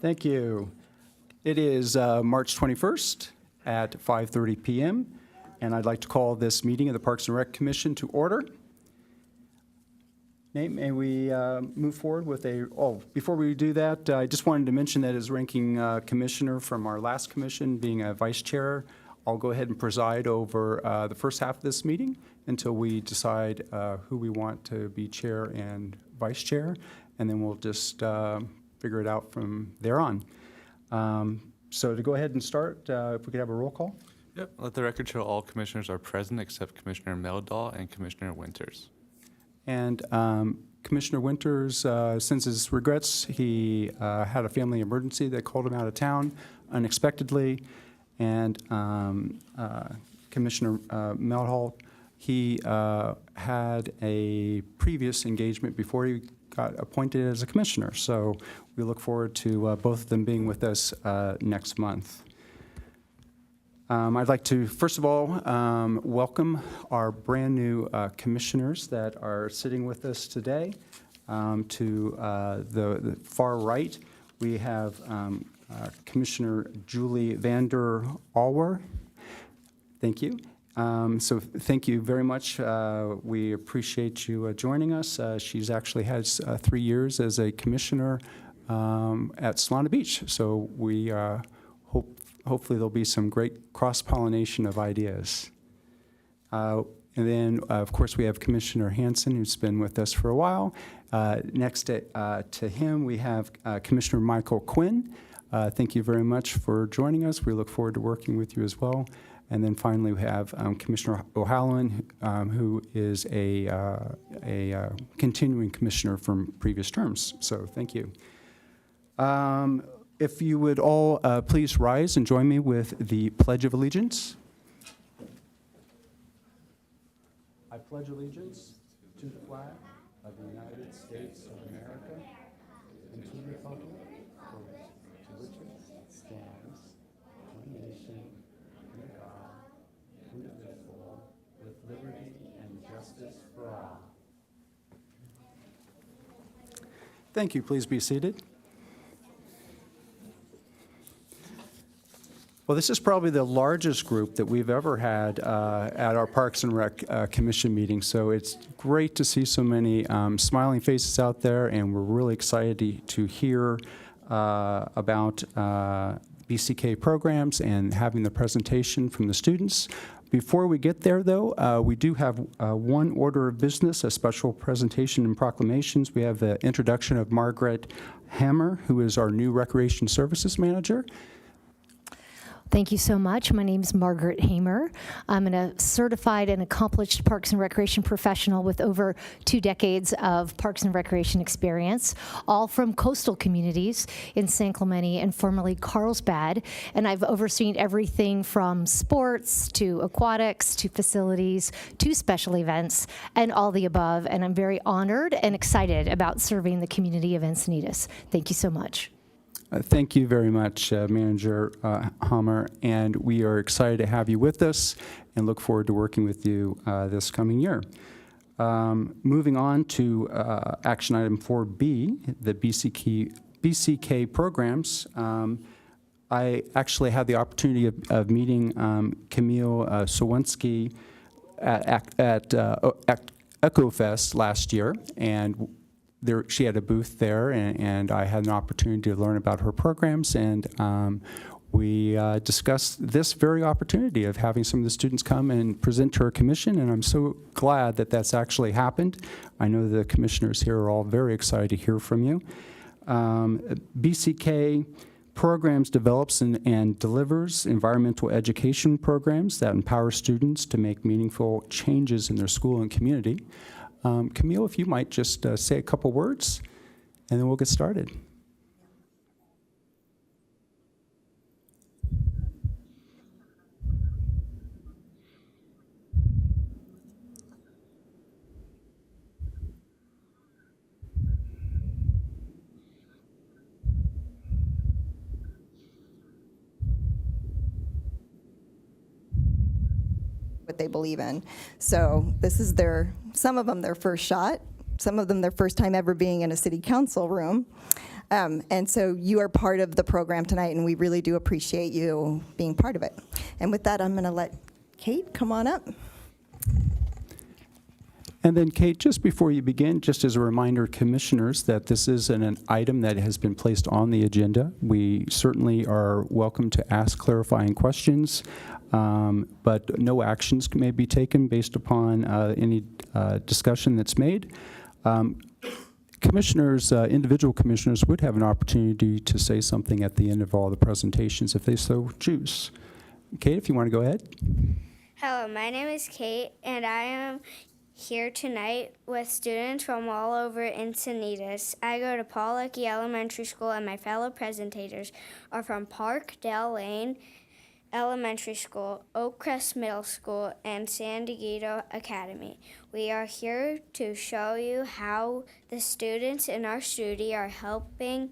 Thank you. It is March 21st at 5:30 p.m., and I'd like to call this meeting of the Parks and Rec Commission to order. Nate, may we move forward with before we do that, I just wanted to mention that as ranking commissioner from our last commission, being a vice chair, I'll go ahead and preside over the first half of this meeting until we decide who we want to be chair and vice chair, and then we'll just figure it out from there on. So to go ahead and start, if we could have a roll call. Yep. Let the record show all commissioners are present except Commissioner Meldahl and Commissioner Winters. And Commissioner Winters sends his regrets. He had a family emergency that called him out of town unexpectedly. And Commissioner Meldahl, he had a previous engagement before he got appointed as a commissioner. So we look forward to both of them being with us next month. I'd like to, first of all, welcome our brand new commissioners that are sitting with us today. To the far right, we have Commissioner Julie Vander Alwer. Thank you. So thank you very much. We appreciate you joining us. She's actually has 3 years as a commissioner at Solana Beach. So we hopefully there'll be some great cross-pollination of ideas. And then, of course, we have Commissioner Hanson, who's been with us for a while. Next to him, we have Commissioner Michael Quinn. Thank you very much for joining us. We look forward to working with you as well. And then finally, we have Commissioner O'Halloran, who is a continuing commissioner from previous terms. So thank you. If you would all please rise and join me with the Pledge of Allegiance. I pledge allegiance to the flag of the United States of America and to the republic to which it stands, one nation, under God, indivisible, with liberty and justice for all. Thank you. Please be seated. Well, this is probably the largest group that we've ever had at our Parks and Rec Commission meeting, so it's great to see so many smiling faces out there, and we're really excited to hear about BCK programs and having the presentation from the students. Before we get there, though, we do have one order of business, a special presentation and proclamations. We have the introduction of Margaret Hammer, who is our new Recreation Services Manager. Thank you so much. My name is Margaret Hamer. I'm a certified and accomplished Parks and Recreation professional with over 2 decades of Parks and Recreation experience, all from coastal communities in San Clemente and formerly Carlsbad. And I've overseen everything from sports to aquatics to facilities to special events and all the above. And I'm very honored and excited about serving the community of Encinitas. Thank you so much. Thank you very much, Manager Hammer, and we are excited to have you with us and look forward to working with you this coming year. Moving on to action item 4B, the BCK programs. I actually had the opportunity of meeting Camille Sawinski at EcoFest last year, and she had a booth there, and I had an opportunity to learn about her programs, and we discussed this very opportunity of having some of the students come and present to our commission, and I'm so glad that that's actually happened. I know the commissioners here are all very excited to hear from you. BCK programs develops and delivers environmental education programs that empower students to make meaningful changes in their school and community. Camille, if you might just say a couple words, and then we'll get started. What they believe in. So this is some of them their first shot, some of them their first time ever being in a city council room. And so you are part of the program tonight, and we really do appreciate you being part of it. And with that, I'm going to let Kate come on up. And then, Kate, just before you begin, just as a reminder, commissioners, that this is an item that has been placed on the agenda. We certainly are welcome to ask clarifying questions, but no actions may be taken based upon any discussion that's made. Commissioners, individual commissioners would have an opportunity to say something at the end of all the presentations if they so choose. Kate, if you want to go ahead. Hello, my name is Kate, and I am here tonight with students from all over Encinitas. I go to Paul Leckie Elementary School, and my fellow presentators are from Parkdale Lane Elementary School, Oakcrest Middle School, and San Diego Academy. We are here to show you how the students in our studio are helping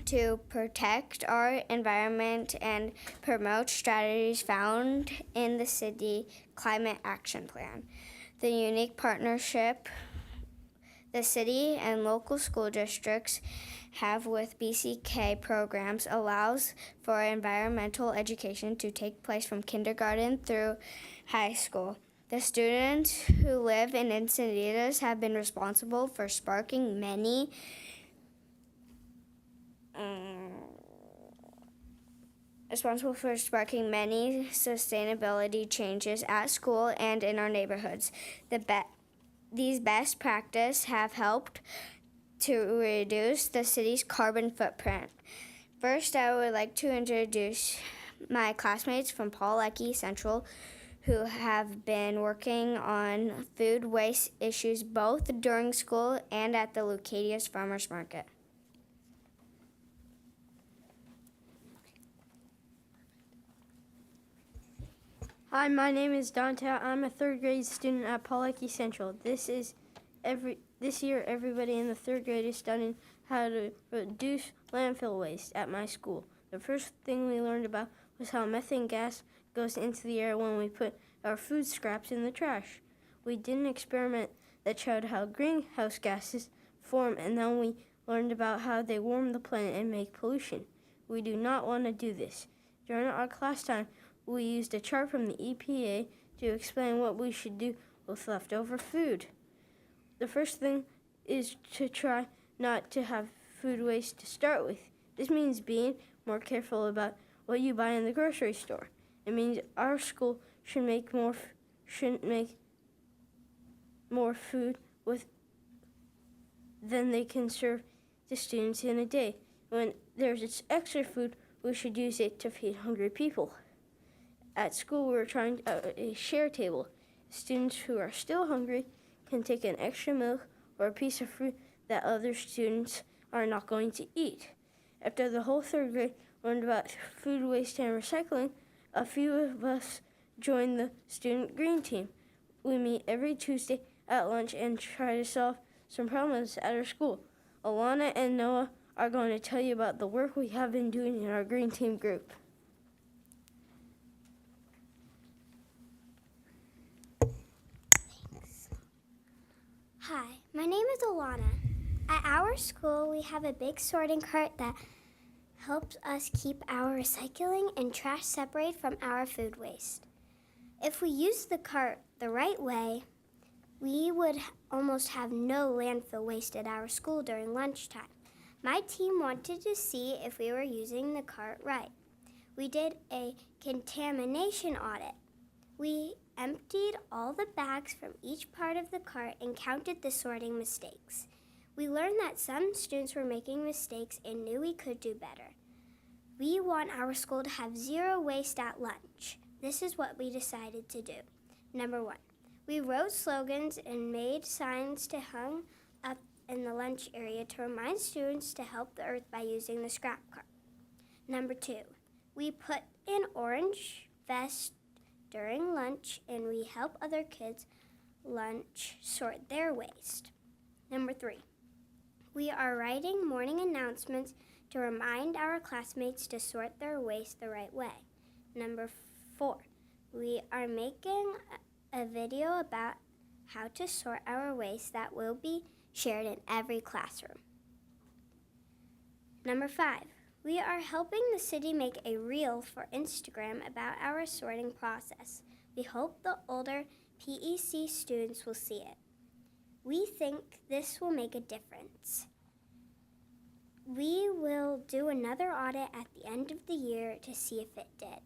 to protect our environment and promote strategies found in the City Climate Action Plan. The unique partnership the city and local school districts have with BCK programs allows for environmental education to take place from kindergarten through high school. The students who live in Encinitas have been responsible for sparking many sustainability changes at school and in our neighborhoods. These best practices have helped to reduce the city's carbon footprint. First, I would like to introduce my classmates from Paul Leckie Central who have been working on food waste issues both during school and at the Leucadius Farmers Market. Hi, my name is Dante. I'm a third grade student at Paul Leckie Central. This year, everybody in the third grade is studying how to reduce landfill waste at my school. The first thing we learned about was how methane gas goes into the air when we put our food scraps in the trash. We did an experiment that showed how greenhouse gases form, and then we learned about how they warm the planet and make pollution. We do not want to do this. During our class time, we used a chart from the EPA to explain what we should do with leftover food. The first thing is to try not to have food waste to start with. This means being more careful about what you buy in the grocery store. It means our school shouldn't make more food than they can serve to students in a day. When there's extra food, we should use it to feed hungry people. At school, we're trying a share table. Students who are still hungry can take an extra milk or a piece of fruit that other students are not going to eat. After the whole third grade learned about food waste and recycling, a few of us joined the student green team. We meet every Tuesday at lunch and try to solve some problems at our school. Alana and Noah are going to tell you about the work we have been doing in our green team group. Hi, my name is Alana. At our school, we have a big sorting cart that helps us keep our recycling and trash separate from our food waste. If we use the cart the right way, we would almost have no landfill waste at our school during lunchtime. My team wanted to see if we were using the cart right. We did a contamination audit. We emptied all the bags from each part of the cart and counted the sorting mistakes. We learned that some students were making mistakes and knew we could do better. We want our school to have zero waste at lunch. This is what we decided to do. Number 1, we wrote slogans and made signs to hang up in the lunch area to remind students to help the earth by using the scrap cart. Number 2, we put an orange vest during lunch and we help other kids lunch sort their waste. Number 3, we are writing morning announcements to remind our classmates to sort their waste the right way. Number 4, we are making a video about how to sort our waste that will be shared in every classroom. Number 5, we are helping the city make a reel for Instagram about our sorting process. We hope the older PEC students will see it. We think this will make a difference. We will do another audit at the end of the year to see if it did.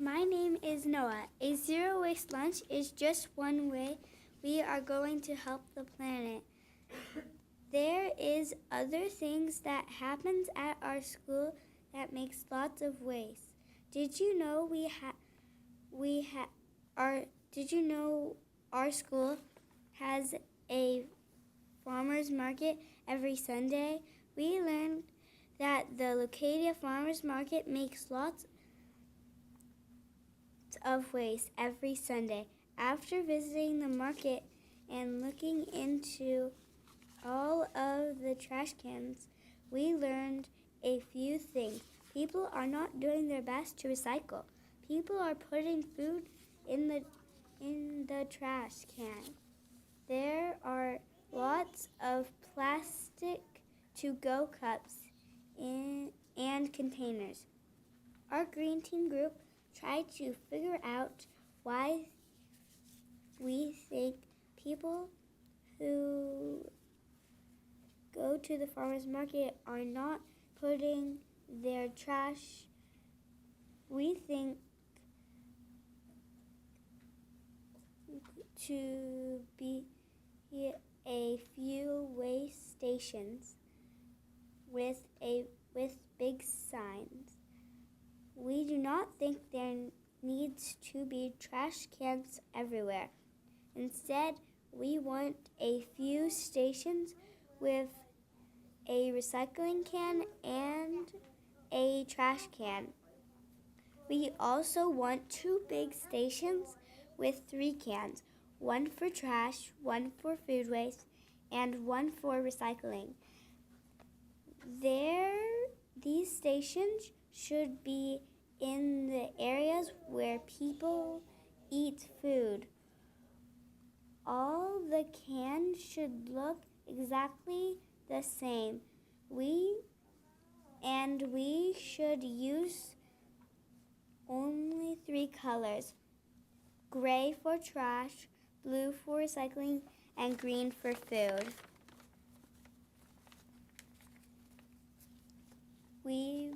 My name is Noah. A zero waste lunch is just one way we are going to help the planet. There is other things that happens at our school that makes lots of waste. Did you know our school has a farmers market every Sunday? We learned that the Leucadia Farmers Market makes lots of waste every Sunday. After visiting the market and looking into all of the trash cans, we learned a few things. People are not doing their best to recycle. People are putting food in the trash can. There are lots of plastic to-go cups and containers. Our green team group tried to figure out why we think people who go to the farmers market are not putting their trash. We think to be a few waste stations with big signs. We do not think there needs to be trash cans everywhere. Instead, we want a few stations with a recycling can and a trash can. We also want 2 big stations with 3 cans, one for trash, one for food waste, and one for recycling. These stations should be in the areas where people eat food. All the cans should look exactly the same. We should use only 3 colors: gray for trash, blue for recycling, and green for food. We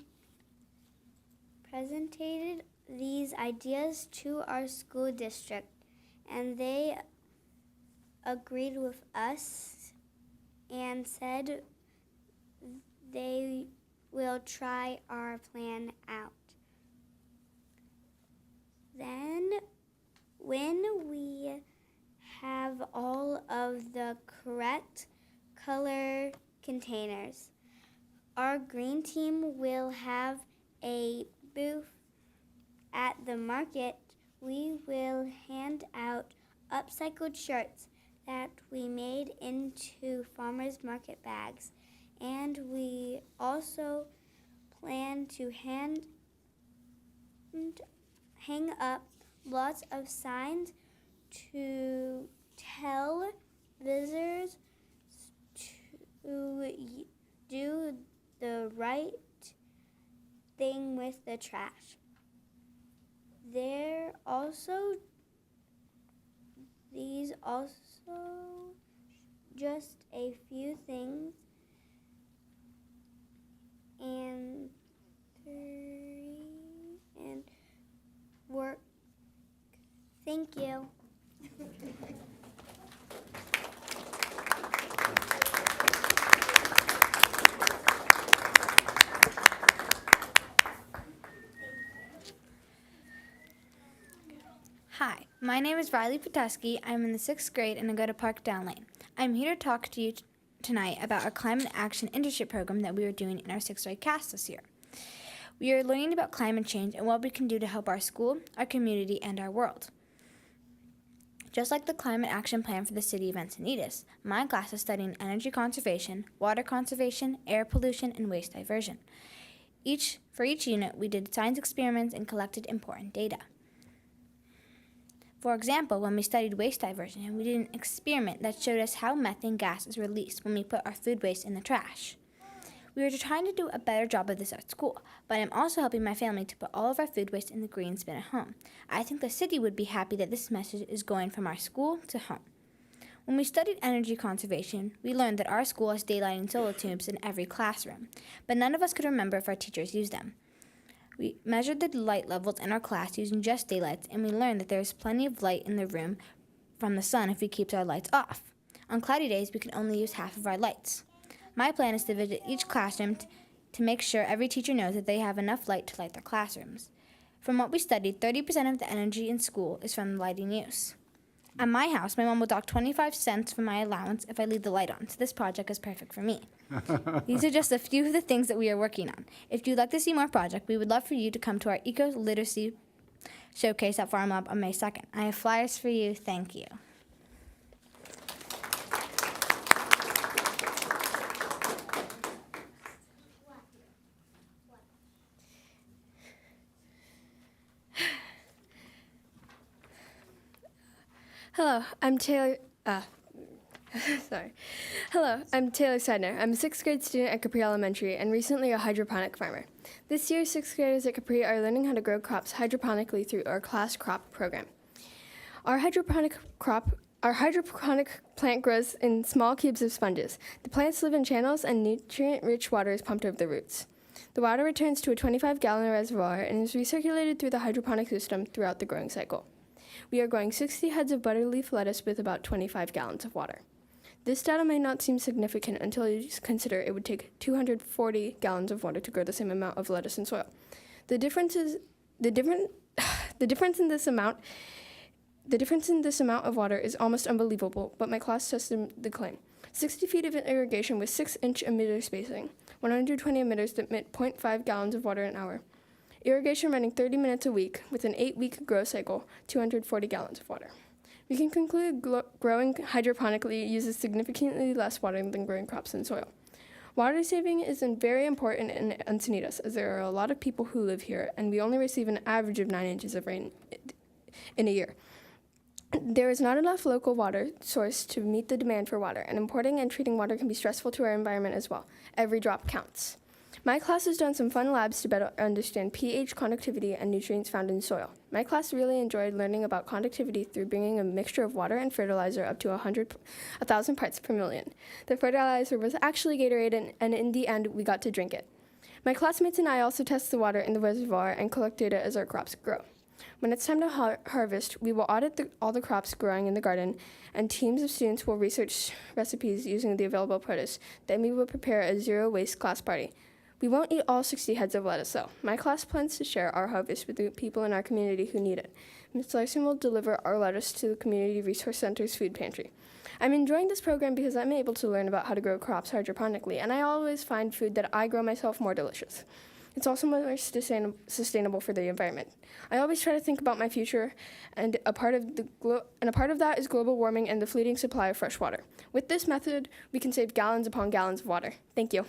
presented these ideas to our school district, and they agreed with us and said they will try our plan out. Then, when we have all of the correct color containers, our green team will have a booth at the market. We will hand out upcycled shirts that we made into farmers market bags, and we also plan to hang up lots of signs to tell visitors to do the right thing with the trash. These also just a few things, and work. Thank you. Hi, my name is Riley Patuski. I'm in the 6th grade and I go to Park Down Lane. I'm here to talk to you tonight about our climate action internship program that we are doing in our 6th grade class this year. We are learning about climate change and what we can do to help our school, our community, and our world. Just like the climate action plan for the city of Encinitas, my class is studying energy conservation, water conservation, air pollution, and waste diversion. For each unit, we did science experiments and collected important data. For example, when we studied waste diversion, we did an experiment that showed us how methane gas is released when we put our food waste in the trash. We are trying to do a better job of this at school, but I'm also helping my family to put all of our food waste in the green bin at home. I think the city would be happy that this message is going from our school to home. When we studied energy conservation, we learned that our school has daylight and solar tubes in every classroom, but none of us could remember if our teachers used them. We measured the light levels in our class using just daylights, and we learned that there is plenty of light in the room from the sun if we keep our lights off. On cloudy days, we can only use half of our lights. My plan is to visit each classroom to make sure every teacher knows that they have enough light to light their classrooms. From what we studied, 30% of the energy in school is from lighting use. At my house, my mom will dock 25 cents from my allowance if I leave the light on, so this project is perfect for me. These are just a few of the things that we are working on. If you'd like to see more projects, we would love for you to come to our eco-literacy showcase at Farm Lab on May 2nd. I have flyers for you. Thank you. Hello, I'm Taylor. Hello, I'm Taylor Seidner. I'm a 6th grade student at Capri Elementary and recently a hydroponic farmer. This year, 6th graders at Capri are learning how to grow crops hydroponically through our class crop program. Our hydroponic plant grows in small cubes of sponges. The plants live in channels and nutrient-rich water is pumped over the roots. The water returns to a 25-gallon reservoir and is recirculated through the hydroponic system throughout the growing cycle. We are growing 60 heads of butterleaf lettuce with about 25 gallons of water. This data may not seem significant until you consider it would take 240 gallons of water to grow the same amount of lettuce in soil. The difference in this amount of water is almost unbelievable, but my class tested the claim. 60 feet of irrigation with 6-inch emitter spacing, 120 emitters that emit 0.5 gallons of water an hour. Irrigation running 30 minutes a week with an 8-week grow cycle, 240 gallons of water. We can conclude growing hydroponically uses significantly less water than growing crops in soil. Water saving is very important in Encinitas, as there are a lot of people who live here, and we only receive an average of 9 inches of rain in a year. There is not enough local water source to meet the demand for water, and importing and treating water can be stressful to our environment as well. Every drop counts. My class has done some fun labs to better understand pH, conductivity, and nutrients found in soil. My class really enjoyed learning about conductivity through bringing a mixture of water and fertilizer up to 1,000 parts per million. The fertilizer was actually Gatorade, and in the end, we got to drink it. My classmates and I also test the water in the reservoir and collect data as our crops grow. When it's time to harvest, we will audit all the crops growing in the garden, and teams of students will research recipes using the available produce. Then we will prepare a zero-waste class party. We won't eat all 60 heads of lettuce, though. My class plans to share our harvest with the people in our community who need it. Ms. Larson will deliver our lettuce to the Community Resource Center's food pantry. I'm enjoying this program because I'm able to learn about how to grow crops hydroponically, and I always find food that I grow myself more delicious. It's also more sustainable for the environment. I always try to think about my future, and a part of that is global warming and the fleeting supply of fresh water. With this method, we can save gallons upon gallons of water. Thank you.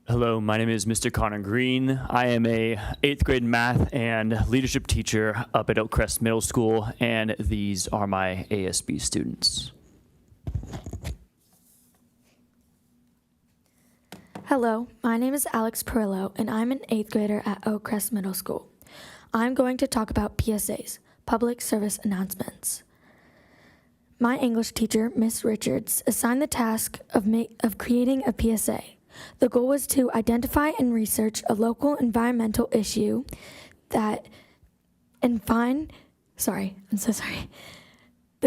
Hello, my name is Mr. Connor Green. I am a 8th grade math and leadership teacher up at Oakcrest Middle School, and these are my ASB students. Hello, my name is Alex Perillo, and I'm an 8th grader at Oakcrest Middle School. I'm going to talk about PSAs, public service announcements. My English teacher, Miss Richards, assigned the task of creating a PSA. The goal was to identify and research a local environmental issue The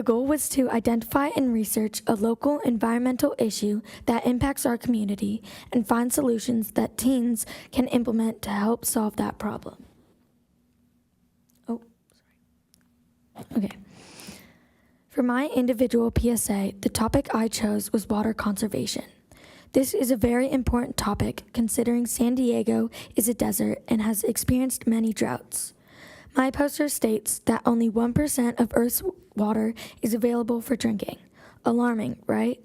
goal was to identify and research a local environmental issue that impacts our community and find solutions that teens can implement to help solve that problem. For my individual PSA, the topic I chose was water conservation. This is a very important topic considering San Diego is a desert and has experienced many droughts. My poster states that only 1% of Earth's water is available for drinking. Alarming, right?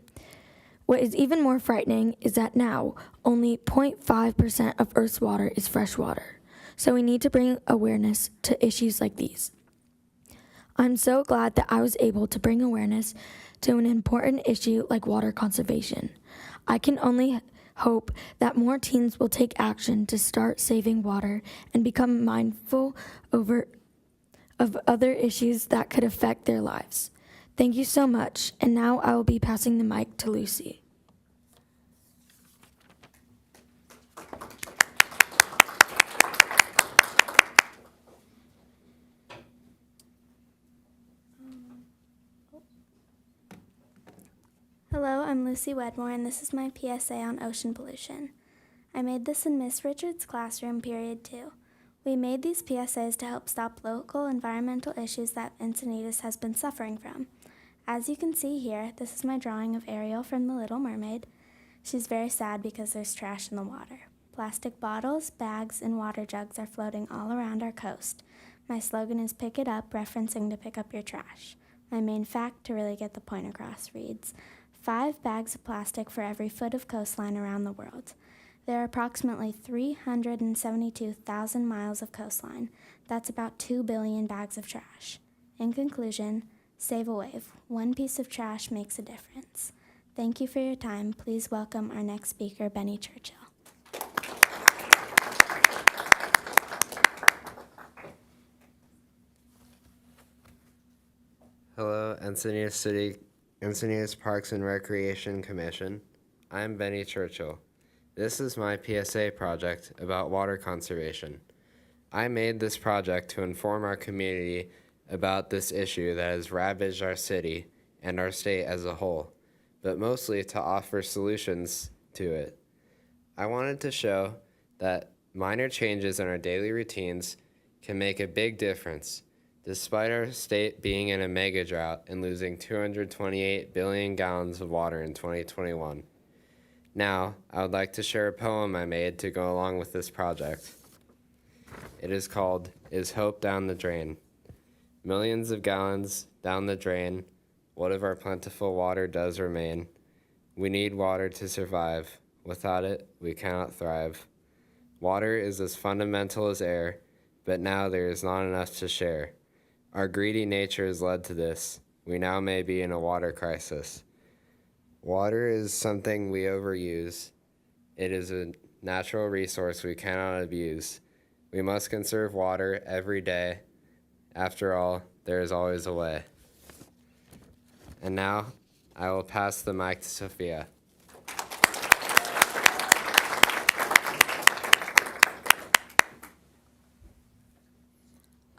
What is even more frightening is that now only 0.5% of Earth's water is fresh water. So we need to bring awareness to issues like these. I'm so glad that I was able to bring awareness to an important issue like water conservation. I can only hope that more teens will take action to start saving water and become mindful of other issues that could affect their lives. Thank you so much, and now I will be passing the mic to Lucy. Hello, I'm Lucy Wedmore, and this is my PSA on ocean pollution. I made this in Miss Richards' classroom, period 2. We made these PSAs to help stop local environmental issues that Encinitas has been suffering from. As you can see here, this is my drawing of Ariel from The Little Mermaid. She's very sad because there's trash in the water. Plastic bottles, bags, and water jugs are floating all around our coast. My slogan is Pick It Up, referencing to pick up your trash. My main fact, to really get the point across, reads, 5 bags of plastic for every foot of coastline around the world. There are approximately 372,000 miles of coastline. That's about 2 billion bags of trash. In conclusion, save a wave. One piece of trash makes a difference. Thank you for your time. Please welcome our next speaker, Benny Churchill. Hello, Encinitas Parks and Recreation Commission. I'm Benny Churchill. This is my PSA project about water conservation. I made this project to inform our community about this issue that has ravaged our city and our state as a whole, but mostly to offer solutions to it. I wanted to show that minor changes in our daily routines can make a big difference. Despite our state being in a mega drought and losing 228 billion gallons of water in 2021. Now, I would like to share a poem I made to go along with this project. It is called, Is Hope Down the Drain? Millions of gallons down the drain, what if our plentiful water does remain? We need water to survive. Without it, we cannot thrive. Water is as fundamental as air, but now there is not enough to share. Our greedy nature has led to this. We now may be in a water crisis. Water is something we overuse. It is a natural resource we cannot abuse. We must conserve water every day. After all, there is always a way. And now, I will pass the mic to Sophia.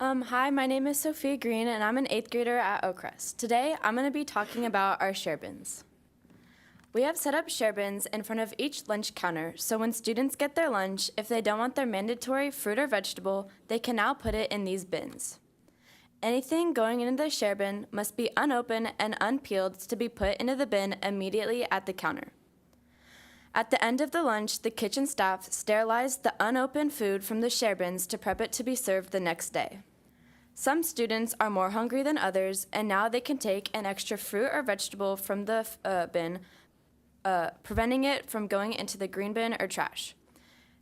Hi, my name is Sophia Green, and I'm an 8th grader at Oakcrest. Today, I'm going to be talking about our share bins. We have set up share bins in front of each lunch counter, so when students get their lunch, if they don't want their mandatory fruit or vegetable, they can now put it in these bins. Anything going into the share bin must be unopened and unpeeled to be put into the bin immediately at the counter. At the end of the lunch, the kitchen staff sterilized the unopened food from the share bins to prep it to be served the next day. Some students are more hungry than others, and now they can take an extra fruit or vegetable from the bin, preventing it from going into the green bin or trash.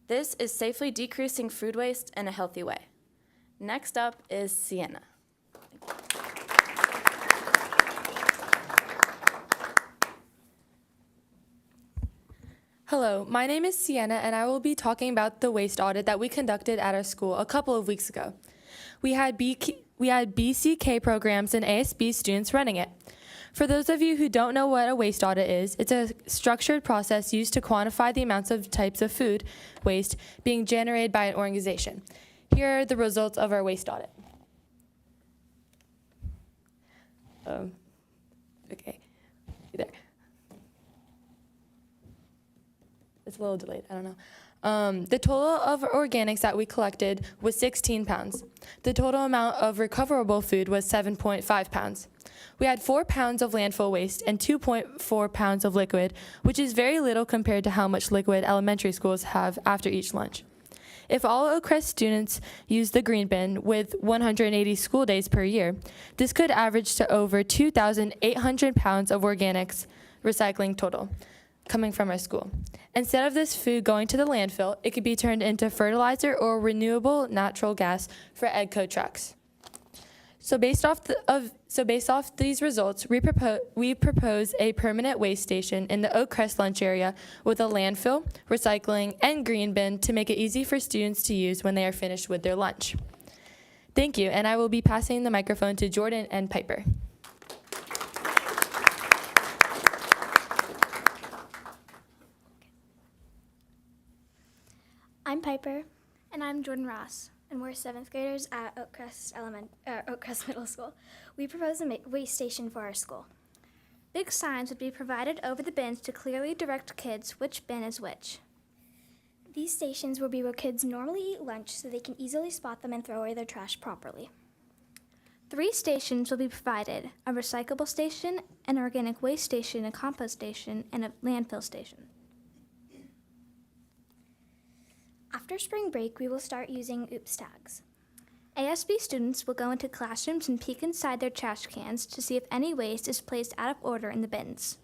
This is safely decreasing food waste in a healthy way. Next up is Sienna. Hello, my name is Sienna, and I will be talking about the waste audit that we conducted at our school a couple of weeks ago. We had BCK programs and ASB students running it. For those of you who don't know what a waste audit is, it's a structured process used to quantify the amounts of types of food waste being generated by an organization. Here are the results of our waste audit. Okay, there. It's a little delayed, I don't know. The total of organics that we collected was 16 pounds. The total amount of recoverable food was 7.5 pounds. We had 4 pounds of landfill waste and 2.4 pounds of liquid, which is very little compared to how much liquid elementary schools have after each lunch. If all Oak Crest students use the green bin with 180 school days per year, this could average to over 2,800 pounds of organics recycling total coming from our school. Instead of this food going to the landfill, it could be turned into fertilizer or renewable natural gas for EDCO trucks. So based off these results, we propose a permanent waste station in the Oak Crest lunch area with a landfill, recycling, and green bin to make it easy for students to use when they are finished with their lunch. Thank you, and I will be passing the microphone to Jordan and Piper. I'm Piper. And I'm Jordan Ross. And we're 7th graders at Oak Crest Middle School. We propose a waste station for our school. Big signs would be provided over the bins to clearly direct kids which bin is which. These stations will be where kids normally eat lunch so they can easily spot them and throw away their trash properly. 3 stations will be provided: a recyclable station, an organic waste station, a compost station, and a landfill station. After spring break, we will start using OOPS tags. ASB students will go into classrooms and peek inside their trash cans to see if any waste is placed out of order in the bins.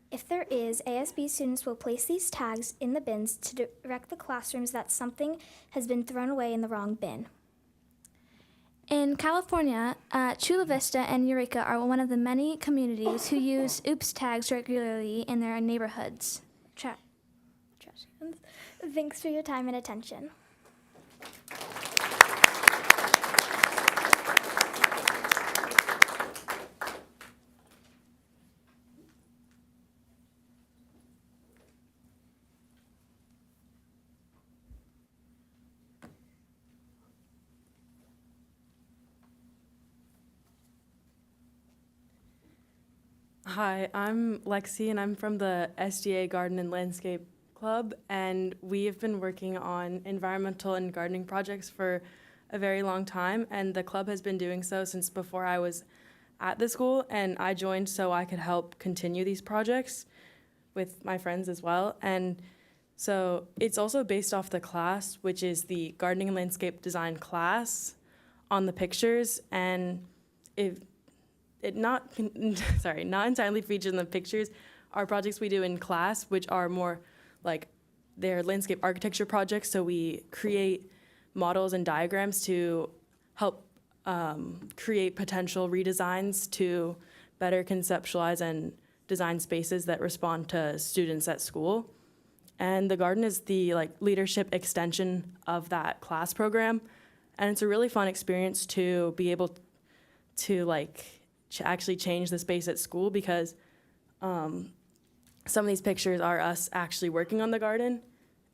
If there is, ASB students will place these tags in the bins to direct the classrooms that something has been thrown away in the wrong bin. In California, Chula Vista and Eureka are one of the many communities who use OOPS tags regularly in their neighborhoods. Trash cans. Thanks for your time and attention. Hi, I'm Lexi, and I'm from the SDA Garden and Landscape Club, and we have been working on environmental and gardening projects for a very long time, and the club has been doing so since before I was at the school, and I joined so I could help continue these projects with my friends as well. And so it's also based off the class, which is the gardening and landscape design class on the pictures, and not entirely featured in the pictures are projects we do in class, which are more like they're landscape architecture projects. So we create models and diagrams to help create potential redesigns to better conceptualize and design spaces that respond to students at school. And the garden is the leadership extension of that class program. And it's a really fun experience to be able to actually change the space at school, because some of these pictures are us actually working on the garden,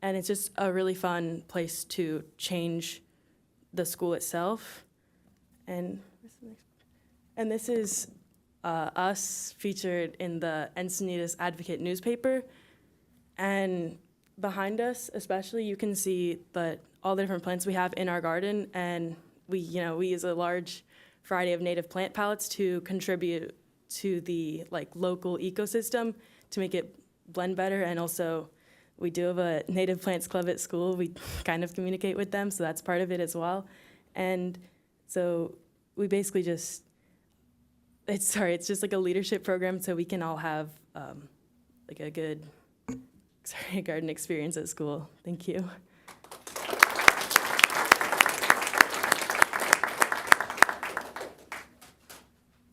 and it's just a really fun place to change the school itself. And this is us featured in the Encinitas Advocate newspaper. And behind us, especially, you can see all the different plants we have in our garden, and we use a large variety of native plant palettes to contribute to the local ecosystem to make it blend better. And also we do have a native plants club at school. We kind of communicate with them, so that's part of it as well. And so we basically it's just like a leadership program so we can all have a good garden experience at school. Thank you.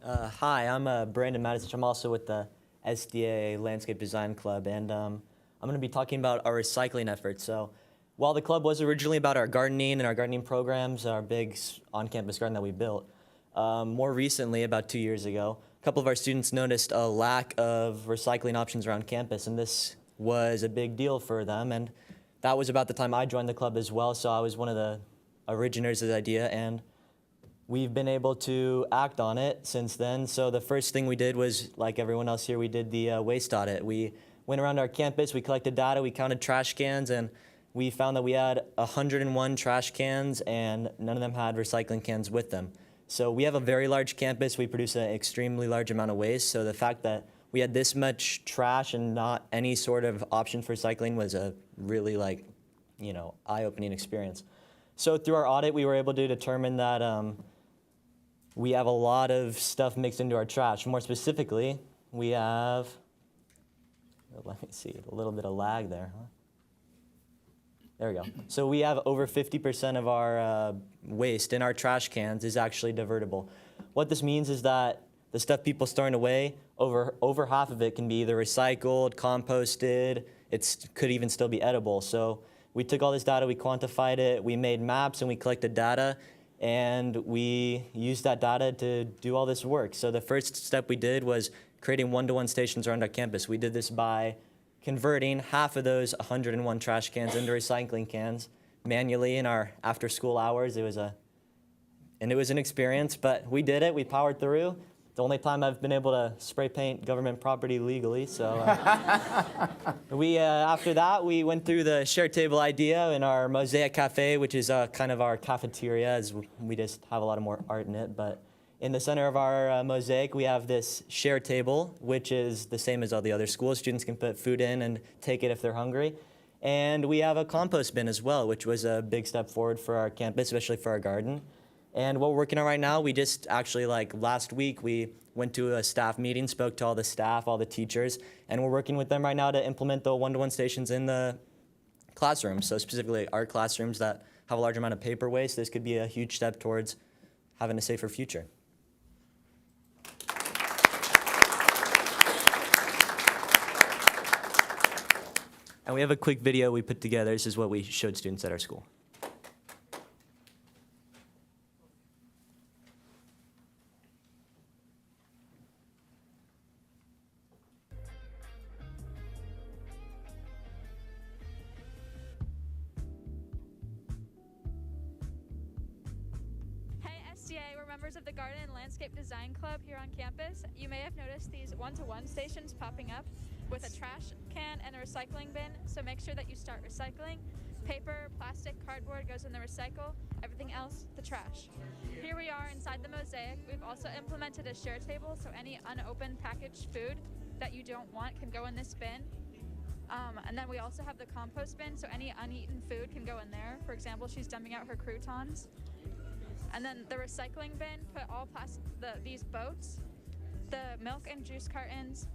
Hi, I'm Brandon Mattis. I'm also with the SDA Landscape Design Club, and I'm going to be talking about our recycling efforts. So while the club was originally about our gardening and our gardening programs, our big on-campus garden that we built, more recently, about 2 years ago, a couple of our students noticed a lack of recycling options around campus, and this was a big deal for them. And that was about the time I joined the club as well, so I was one of the originators of the idea, and we've been able to act on it since then. So the first thing we did was, like everyone else here, we did the waste audit. We went around our campus, we collected data, we counted trash cans, and we found that we had 101 trash cans and none of them had recycling cans with them. So we have a very large campus. We produce an extremely large amount of waste. So the fact that we had this much trash and not any sort of option for recycling was a really eye-opening experience. So through our audit, we were able to determine that we have a lot of stuff mixed into our trash. More specifically, we have, let me see, a little bit of lag there, huh? There we go. So we have over 50% of our waste in our trash cans is actually divertible. What this means is that the stuff people storing away, over half of it can be either recycled, composted, it could even still be edible. So we took all this data, we quantified it, we made maps and we collected data, and we used that data to do all this work. So the first step we did was creating one-to-one stations around our campus. We did this by converting half of those 101 trash cans into recycling cans manually in our after-school hours. It was an experience, but we did it. We powered through. The only time I've been able to spray paint government property legally. So after that, we went through the shared table idea in our Mosaic Cafe, which is kind of our cafeteria, as we just have a lot of more art in it. But in the center of our mosaic, we have this shared table, which is the same as all the other schools. Students can put food in and take it if they're hungry. And we have a compost bin as well, which was a big step forward for our campus, especially for our garden. And what we're working on right now, we just actually, last week, we went to a staff meeting, spoke to all the staff, all the teachers, and we're working with them right now to implement the one-to-one stations in the classrooms. So specifically art classrooms that have a large amount of paper waste, this could be a huge step towards having a safer future. And we have a quick video we put together. This is what we showed students at our school. We're members of the Garden and Landscape Design Club here on campus. You may have noticed these one-to-one stations popping up with a trash can and a recycling bin, so make sure that you start recycling. Paper, plastic, cardboard goes in the recycle, everything else, the trash. Here we are inside the mosaic. We've also implemented a share table, so any unopened packaged food that you don't want can go in this bin. And then we also have the compost bin, so any uneaten food can go in there. For example, she's dumping out her croutons. And then the recycling bin, put all these boats, the milk and juice cartons,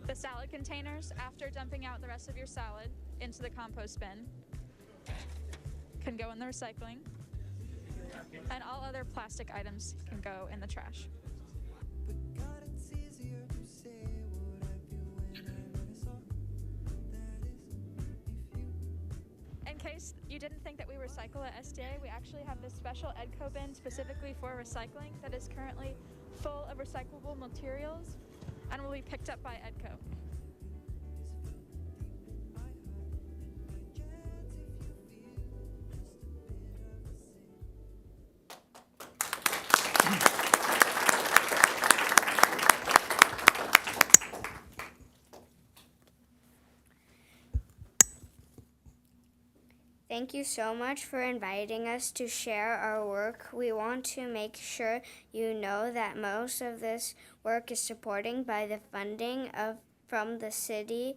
the salad containers after dumping out the rest of your salad into the compost bin can go in the recycling. And all other plastic items can go in the trash. In case you didn't think that we recycle at SDA, we actually have this special EDCO bin specifically for recycling that is currently full of recyclable materials and will be picked up by EDCO. Thank you so much for inviting us to share our work. We want to make sure you know that most of this work is supported by the funding from the city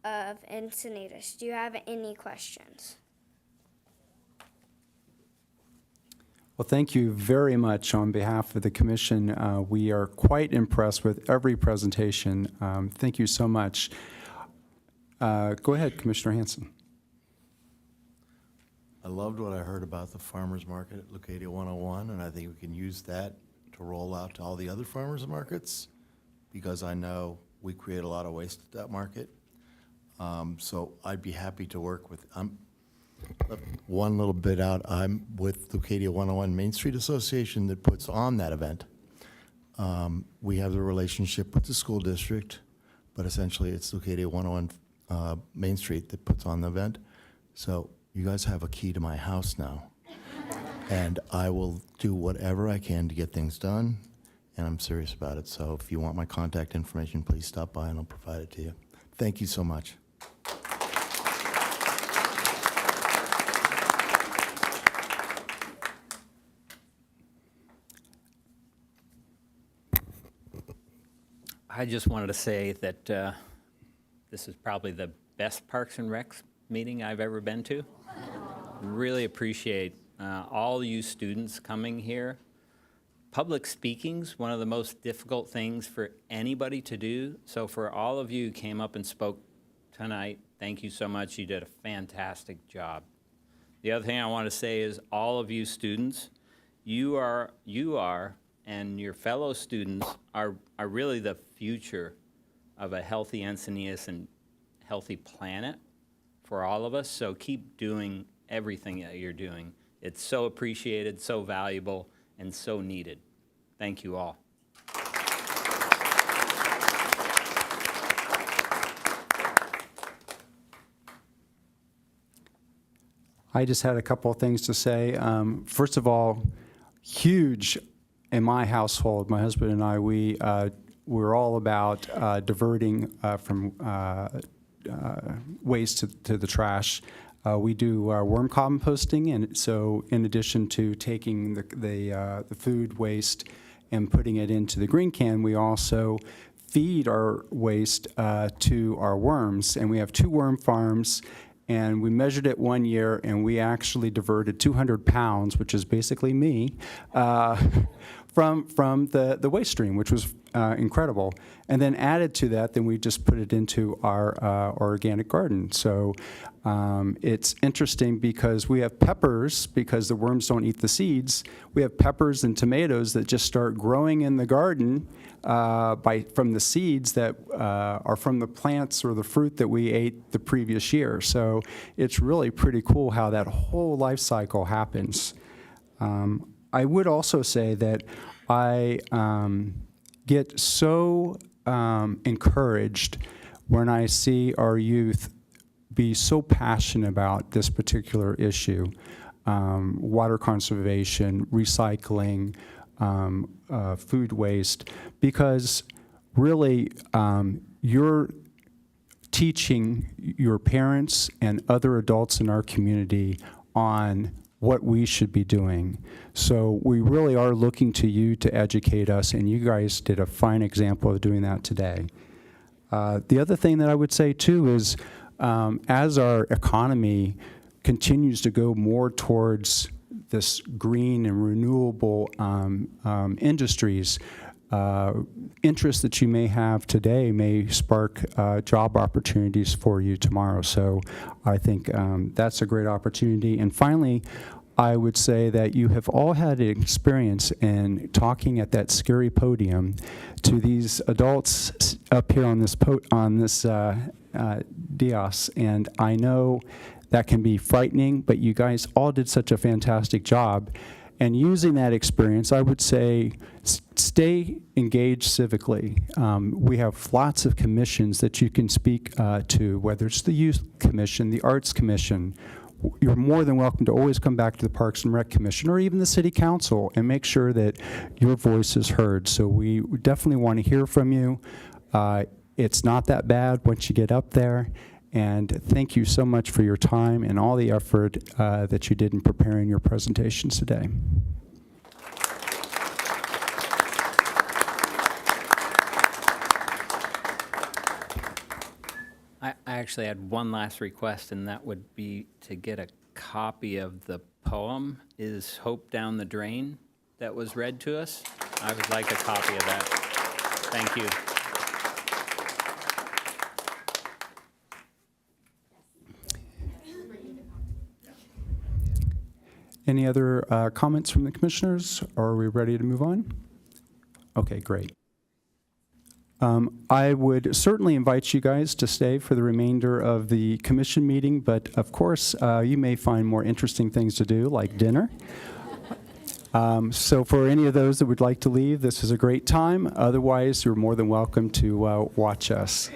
of Encinitas. Do you have any questions? Well, thank you very much on behalf of the commission. We are quite impressed with every presentation. Thank you so much. Go ahead, Commissioner Hanson. I loved what I heard about the farmers market at Leucadia 101, and I think we can use that to roll out to all the other farmers markets, because I know we create a lot of waste at that market. So I'd be happy to work with, one little bit out, I'm with Leucadia 101 Main Street Association that puts on that event. We have the relationship with the school district, but essentially it's Leucadia 101 Main Street that puts on the event. So you guys have a key to my house now, and I will do whatever I can to get things done, and I'm serious about it. So if you want my contact information, please stop by and I'll provide it to you. Thank you so much. I just wanted to say that this is probably the best Parks and Recs meeting I've ever been to. Really appreciate all you students coming here. Public speaking's one of the most difficult things for anybody to do. So for all of you who came up and spoke tonight, thank you so much. You did a fantastic job. The other thing I want to say is all of you students, you are, and your fellow students are really the future of a healthy Encinitas and healthy planet for all of us. So keep doing everything that you're doing. It's so appreciated, so valuable, and so needed. Thank you all. I just had a couple of things to say. First of all, huge in my household, my husband and I, we're all about diverting from waste to the trash. We do worm composting, and so in addition to taking the food waste and putting it into the green can, we also feed our waste to our worms. And we have 2 worm farms, and we measured it one year, and we actually diverted 200 pounds, which is basically me, from the waste stream, which was incredible. And then added to that, then we just put it into our organic garden. So it's interesting because we have peppers, because the worms don't eat the seeds. We have peppers and tomatoes that just start growing in the garden from the seeds that are from the plants or the fruit that we ate the previous year. So it's really pretty cool how that whole life cycle happens. I would also say that I get so encouraged when I see our youth be so passionate about this particular issue, water conservation, recycling, food waste, because really you're teaching your parents and other adults in our community on what we should be doing. So we really are looking to you to educate us, and you guys did a fine example of doing that today. The other thing that I would say too is as our economy continues to go more towards this green and renewable industries, interest that you may have today may spark job opportunities for you tomorrow. So I think that's a great opportunity. And finally, I would say that you have all had an experience in talking at that scary podium to these adults up here on this dais, and I know that can be frightening, but you guys all did such a fantastic job. And using that experience, I would say stay engaged civically. We have lots of commissions that you can speak to, whether it's the Youth Commission, the Arts Commission. You're more than welcome to always come back to the Parks and Rec Commission or even the City Council and make sure that your voice is heard. So we definitely want to hear from you. It's not that bad once you get up there. And thank you so much for your time and all the effort that you did in preparing your presentations today. I actually had one last request, and that would be to get a copy of the poem, Is Hope Down the Drain, that was read to us. I would like a copy of that. Thank you. Any other comments from the commissioners, or are we ready to move on? Okay, great. I would certainly invite you guys to stay for the remainder of the commission meeting, but of course, you may find more interesting things to do, like dinner. So for any of those that would like to leave, this is a great time. Otherwise, you're more than welcome to watch us.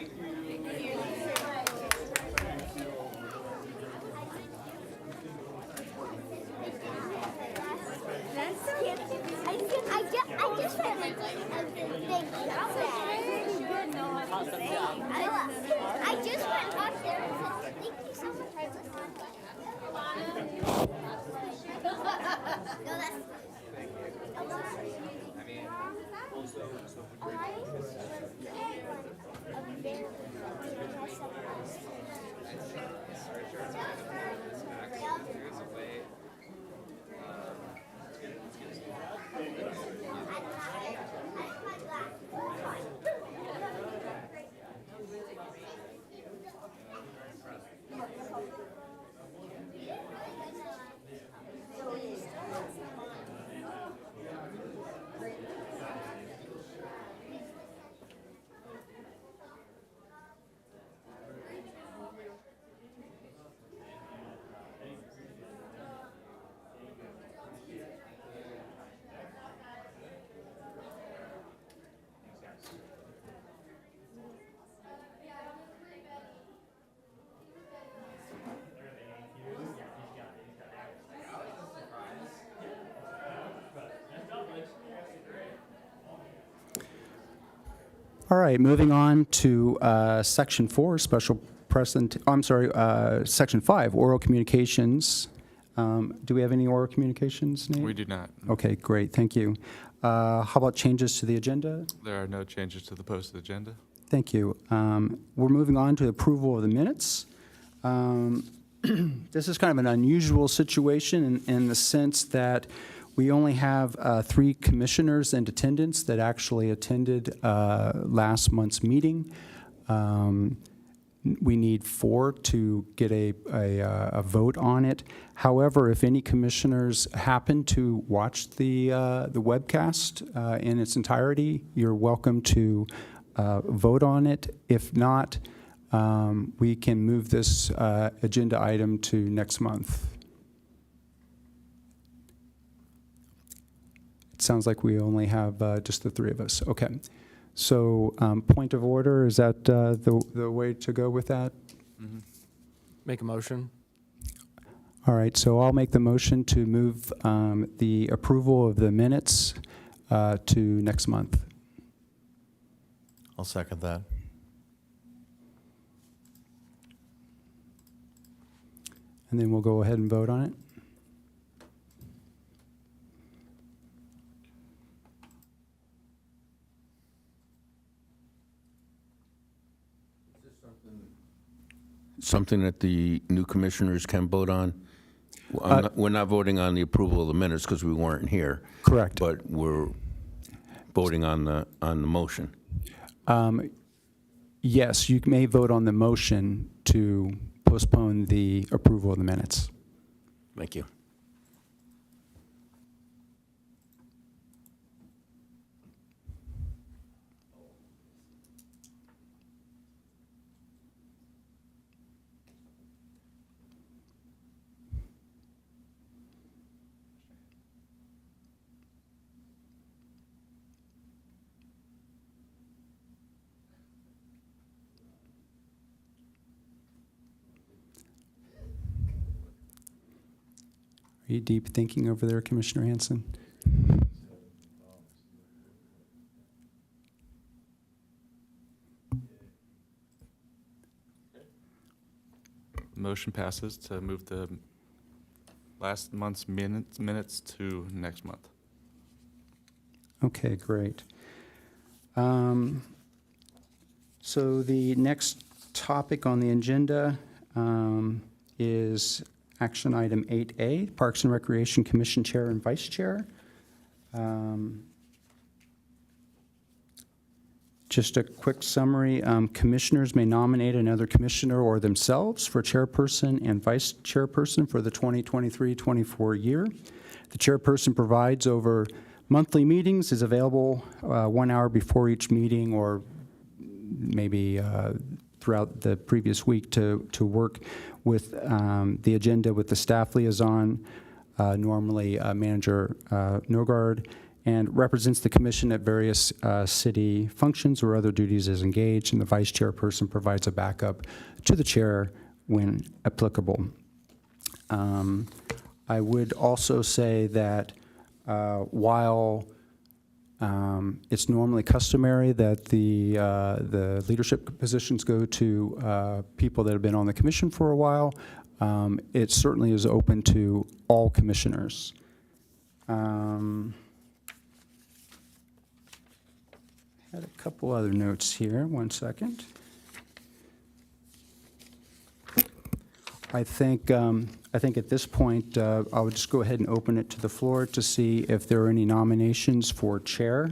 No, that's All right, moving on to Section 4, Section 5, oral communications. Do we have any oral communications, Nate? We do not. Okay, great, thank you. How about changes to the agenda? There are no changes to the posted agenda. Thank you. We're moving on to approval of the minutes. This is kind of an unusual situation in the sense that we only have 3 commissioners in attendance that actually attended last month's meeting. We need 4 to get a vote on it. However, if any commissioners happen to watch the webcast in its entirety, you're welcome to vote on it. If not, we can move this agenda item to next month. It sounds like we only have just the 3 of us. Okay. So point of order, is that the way to go with that? Mm-hmm. Make a motion. All right, so I'll make the motion to move the approval of the minutes to next month. I'll second that. And then we'll go ahead and vote on it. Something that the new commissioners can vote on? We're not voting on the approval of the minutes because we weren't here. Correct. But we're voting on the motion. Yes, you may vote on the motion to postpone the approval of the minutes. Thank you. Are you deep thinking over there, Commissioner Hanson? Motion passes to move the last month's minutes to next month. Okay, great. So the next topic on the agenda is action item 8A, Parks and Recreation Commission Chair and Vice Chair. Just a quick summary, commissioners may nominate another commissioner or themselves for chairperson and vice chairperson for the 2023-24 year. The chairperson presides over monthly meetings, is available 1 hour before each meeting or maybe throughout the previous week to work with the agenda with the staff liaison, normally Manager Nogard, and represents the commission at various city functions or other duties as engaged, and the vice chairperson provides a backup to the chair when applicable. I would also say that while it's normally customary that the leadership positions go to people that have been on the commission for a while, it certainly is open to all commissioners. Had a couple other notes here. One second. I think at this point, I would just go ahead and open it to the floor to see if there are any nominations for chair.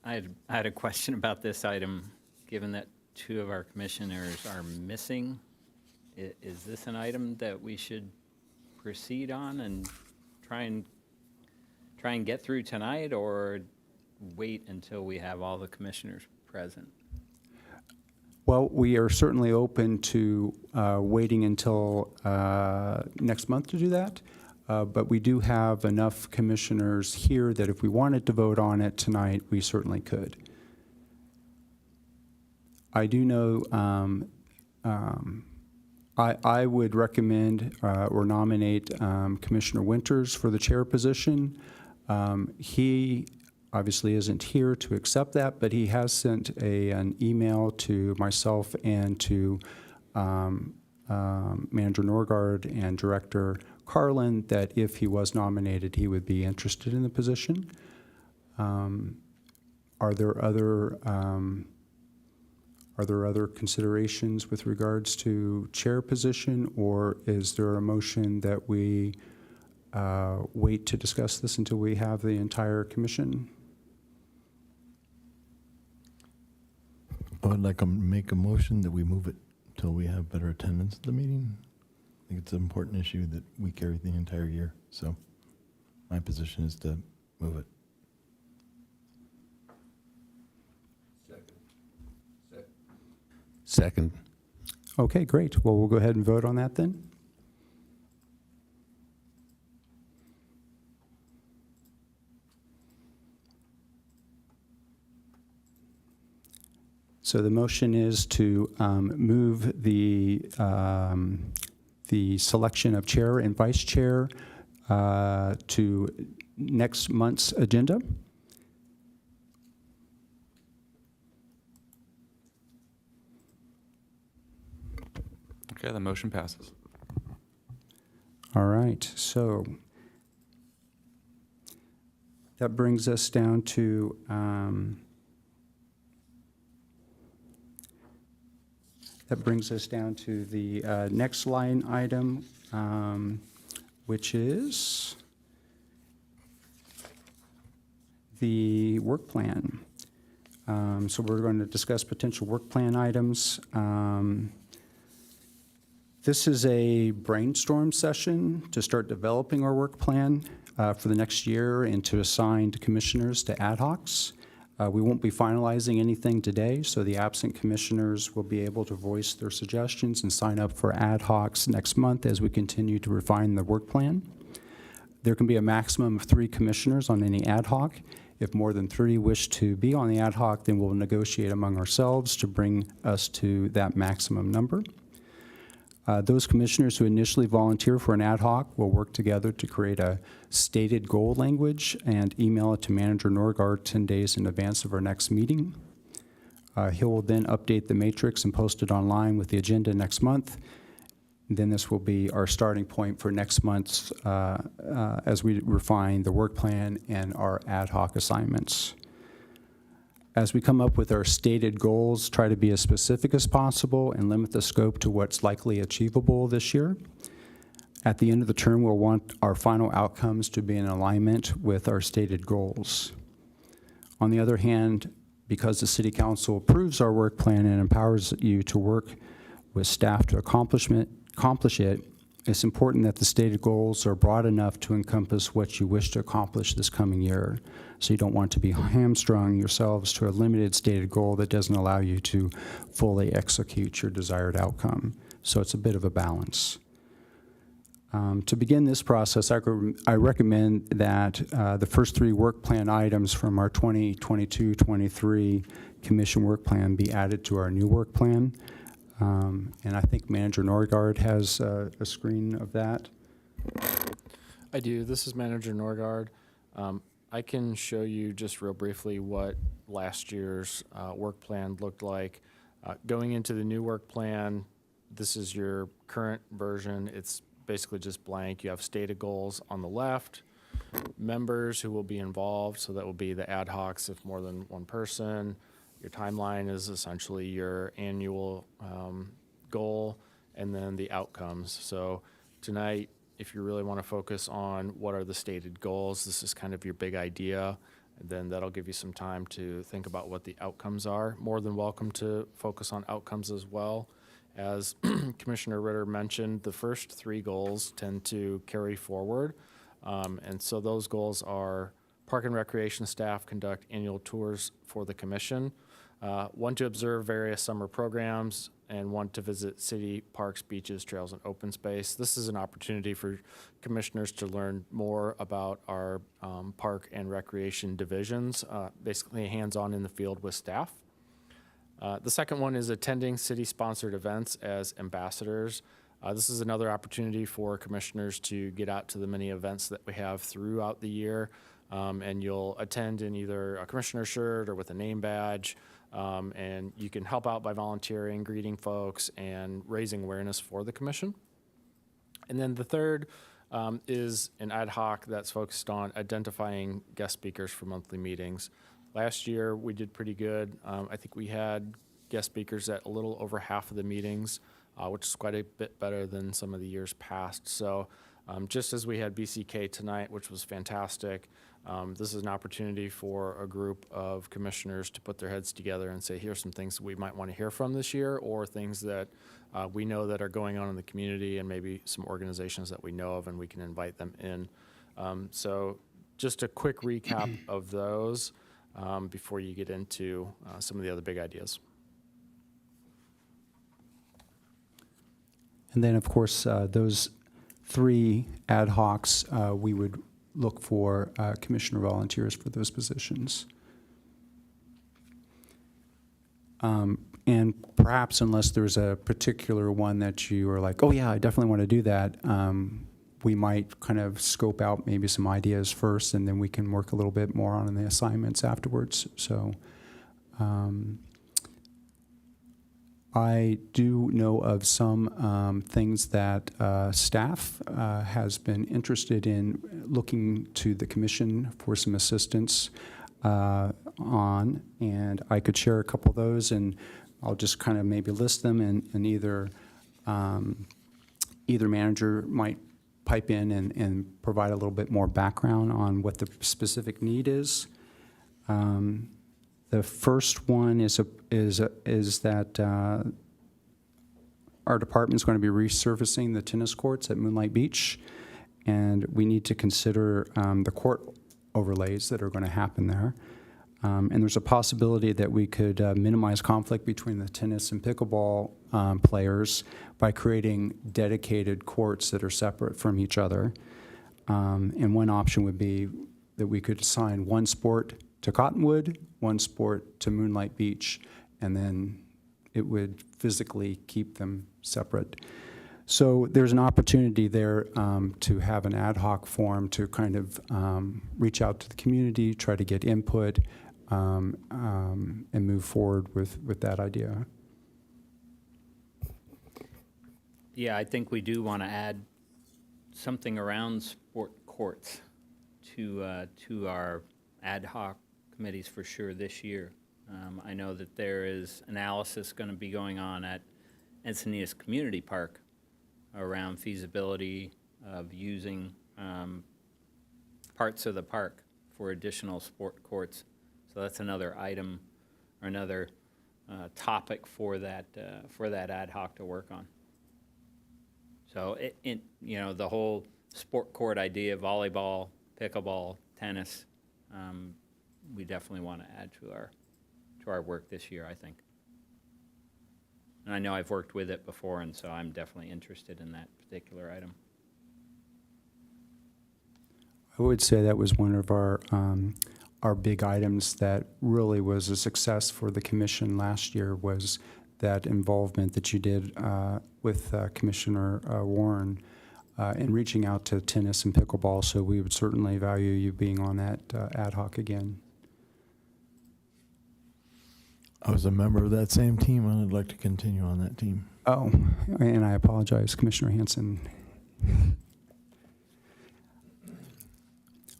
I had a question about this item, given that two of our commissioners are missing. Is this an item that we should proceed on and try and get through tonight, or wait until we have all the commissioners present? Well, we are certainly open to waiting until next month to do that, but we do have enough commissioners here that if we wanted to vote on it tonight, we certainly could. I do know I would recommend or nominate Commissioner Winters for the chair position. He obviously isn't here to accept that, but he has sent an email to myself and to Manager Norgard and Director Carlin that if he was nominated, he would be interested in the position. Are there other considerations with regards to chair position, or is there a motion that we wait to discuss this until we have the entire commission? I would like to make a motion that we move it till we have better attendance at the meeting. I think it's an important issue that we carry the entire year. So my position is to move it. Second. Okay, great. Well, we'll go ahead and vote on that then. So the motion is to move the selection of chair and vice chair to next month's agenda. Okay, the motion passes. All right, so that brings us down to the next line item, which is the work plan. So we're going to discuss potential work plan items. This is a brainstorm session to start developing our work plan for the next year and to assign commissioners to ad hocs. We won't be finalizing anything today, so the absent commissioners will be able to voice their suggestions and sign up for ad hocs next month as we continue to refine the work plan. There can be a maximum of 3 commissioners on any ad hoc. If more than 3 wish to be on the ad hoc, then we'll negotiate among ourselves to bring us to that maximum number. Those commissioners who initially volunteer for an ad hoc will work together to create a stated goal language and email it to Manager Norgard 10 days in advance of our next meeting. He will then update the matrix and post it online with the agenda next month. Then this will be our starting point for next month's as we refine the work plan and our ad hoc assignments. As we come up with our stated goals, try to be as specific as possible and limit the scope to what's likely achievable this year. At the end of the term, we'll want our final outcomes to be in alignment with our stated goals. On the other hand, because the City Council approves our work plan and empowers you to work with staff to accomplish it, it's important that the stated goals are broad enough to encompass what you wish to accomplish this coming year. So you don't want to be hamstrung yourselves to a limited stated goal that doesn't allow you to fully execute your desired outcome. So it's a bit of a balance. To begin this process, I recommend that the first 3 work plan items from our 2022-23 Commission work plan be added to our new work plan. And I think Manager Norgard has a screen of that. I do. This is Manager Norgard. I can show you just real briefly what last year's work plan looked like. Going into the new work plan, this is your current version. It's basically just blank. You have stated goals on the left, members who will be involved, so that will be the ad hocs if more than one person. Your timeline is essentially your annual goal, and then the outcomes. So tonight, if you really want to focus on what are the stated goals, this is kind of your big idea, and then that'll give you some time to think about what the outcomes are. More than welcome to focus on outcomes as well. As Commissioner Ritter mentioned, the first 3 goals tend to carry forward. And so those goals are Park and Recreation staff conduct annual tours for the commission, 1 to observe various summer programs, and 1 to visit city parks, beaches, trails, and open space. This is an opportunity for commissioners to learn more about our park and recreation divisions, basically hands-on in the field with staff. The second one is attending city-sponsored events as ambassadors. This is another opportunity for commissioners to get out to the many events that we have throughout the year, and you'll attend in either a commissioner shirt or with a name badge, and you can help out by volunteering, greeting folks, and raising awareness for the commission. And then the third is an ad hoc that's focused on identifying guest speakers for monthly meetings. Last year, we did pretty good. I think we had guest speakers at a little over half of the meetings, which is quite a bit better than some of the years past. So just as we had BCK tonight, which was fantastic, this is an opportunity for a group of commissioners to put their heads together and say, here's some things that we might want to hear from this year, or things that we know that are going on in the community, and maybe some organizations that we know of, and we can invite them in. So just a quick recap of those before you get into some of the other big ideas. And then, of course, those 3 ad hocs, we would look for commissioner volunteers for those positions. And perhaps, unless there's a particular one that you are like, oh yeah, I definitely want to do that, we might kind of scope out maybe some ideas first, and then we can work a little bit more on the assignments afterwards. So I do know of some things that staff has been interested in looking to the commission for some assistance on, and I could share a couple of those, and I'll just kind of maybe list them, and either manager might pipe in and provide a little bit more background on what the specific need is. The first one is that our department is going to be resurfacing the tennis courts at Moonlight Beach, and we need to consider the court overlays that are going to happen there. And there's a possibility that we could minimize conflict between the tennis and pickleball players by creating dedicated courts that are separate from each other. And one option would be that we could assign one sport to Cottonwood, one sport to Moonlight Beach, and then it would physically keep them separate. So there's an opportunity there to have an ad hoc form to kind of reach out to the community, try to get input, and move forward with that idea. Yeah, I think we do want to add something around sport courts to our ad hoc committees for sure this year. I know that there is analysis going to be going on at Encinitas Community Park around feasibility of using parts of the park for additional sport courts. So that's another item or another topic for that ad hoc to work on. So the whole sport court idea, volleyball, pickleball, tennis, we definitely want to add to our work this year, I think. And I know I've worked with it before, and so I'm definitely interested in that particular item. I would say that was one of our big items that really was a success for the commission last year, was that involvement that you did with Commissioner Warren in reaching out to tennis and pickleball. So we would certainly value you being on that ad hoc again. I was a member of that same team, and I'd like to continue on that team. Oh, and I apologize, Commissioner Hanson.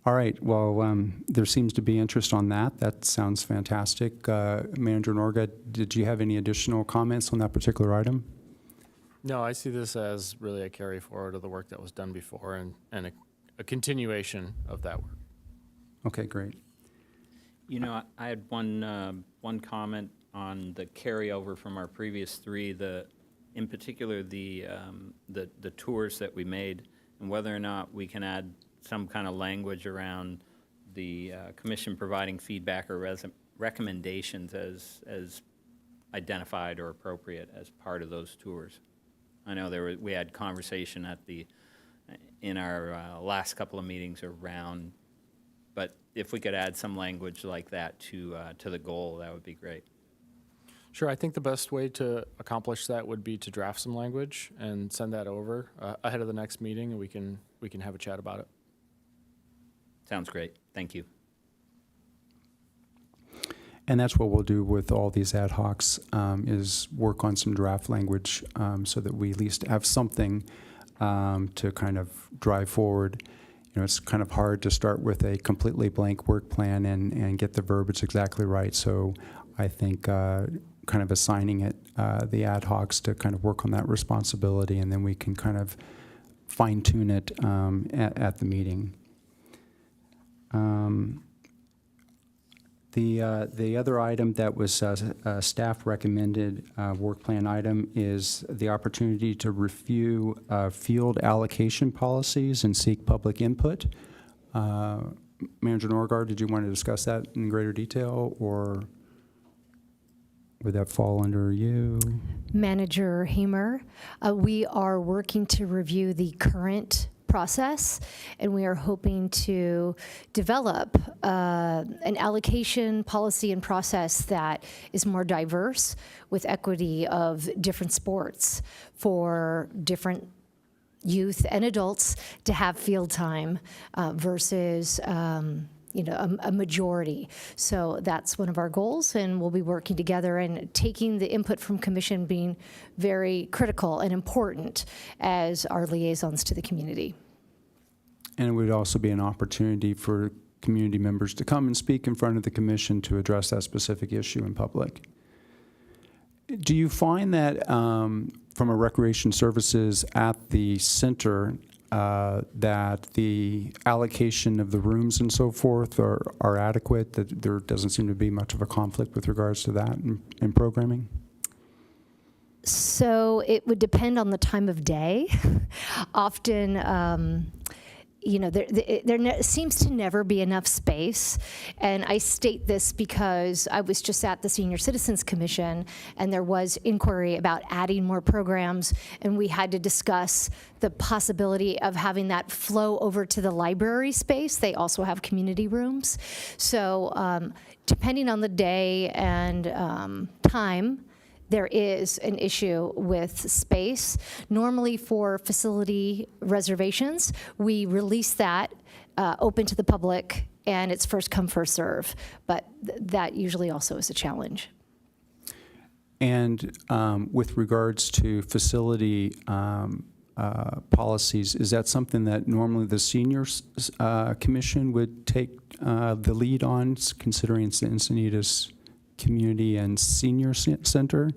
All right, well, there seems to be interest on that. That sounds fantastic. Manager Norga, did you have any additional comments on that particular item? No, I see this as really a carry forward of the work that was done before and a continuation of that work. Okay, great. You know, I had one comment on the carryover from our previous three, in particular the tours that we made, and whether or not we can add some kind of language around the commission providing feedback or recommendations as identified or appropriate as part of those tours. I know we had conversation in our last couple of meetings around, but if we could add some language like that to the goal, that would be great. Sure, I think the best way to accomplish that would be to draft some language and send that over ahead of the next meeting, and we can have a chat about it. Sounds great. Thank you. And that's what we'll do with all these ad hocs, is work on some draft language so that we at least have something to kind of drive forward. You know, it's kind of hard to start with a completely blank work plan and get the verbiage exactly right. So I think kind of assigning it, the ad hocs to kind of work on that responsibility, and then we can kind of fine tune it at the meeting. The other item that was staff recommended work plan item is the opportunity to review field allocation policies and seek public input. Manager Norgard, did you want to discuss that in greater detail, or would that fall under you? Manager Hamer, we are working to review the current process, and we are hoping to develop an allocation policy and process that is more diverse with equity of different sports for different youth and adults to have field time versus a majority. So that's one of our goals, and we'll be working together and taking the input from commission being very critical and important as our liaisons to the community. And it would also be an opportunity for community members to come and speak in front of the commission to address that specific issue in public. Do you find that from a recreation services at the center that the allocation of the rooms and so forth are adequate, that there doesn't seem to be much of a conflict with regards to that in programming? So it would depend on the time of day. Often, there seems to never be enough space. And I state this because I was just at the Senior Citizens Commission, and there was inquiry about adding more programs, and we had to discuss the possibility of having that flow over to the library space. They also have community rooms. So depending on the day and time, there is an issue with space. Normally for facility reservations, we release that open to the public, and it's first come, first serve. But that usually also is a challenge. And with regards to facility policies, is that something that normally the seniors commission would take the lead on, considering it's the Encinitas Community and Senior Center?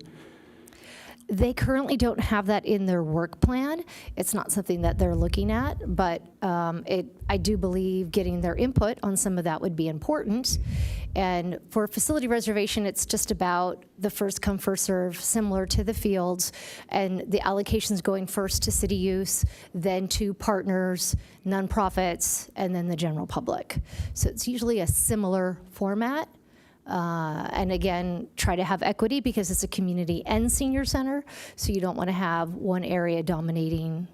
They currently don't have that in their work plan. It's not something that they're looking at, but I do believe getting their input on some of that would be important. And for facility reservation, it's just about the first come, first serve, similar to the fields, and the allocations going first to city use, then to partners, nonprofits, and then the general public. So it's usually a similar format. And again, try to have equity because it's a community and senior center, so you don't want to have one area dominating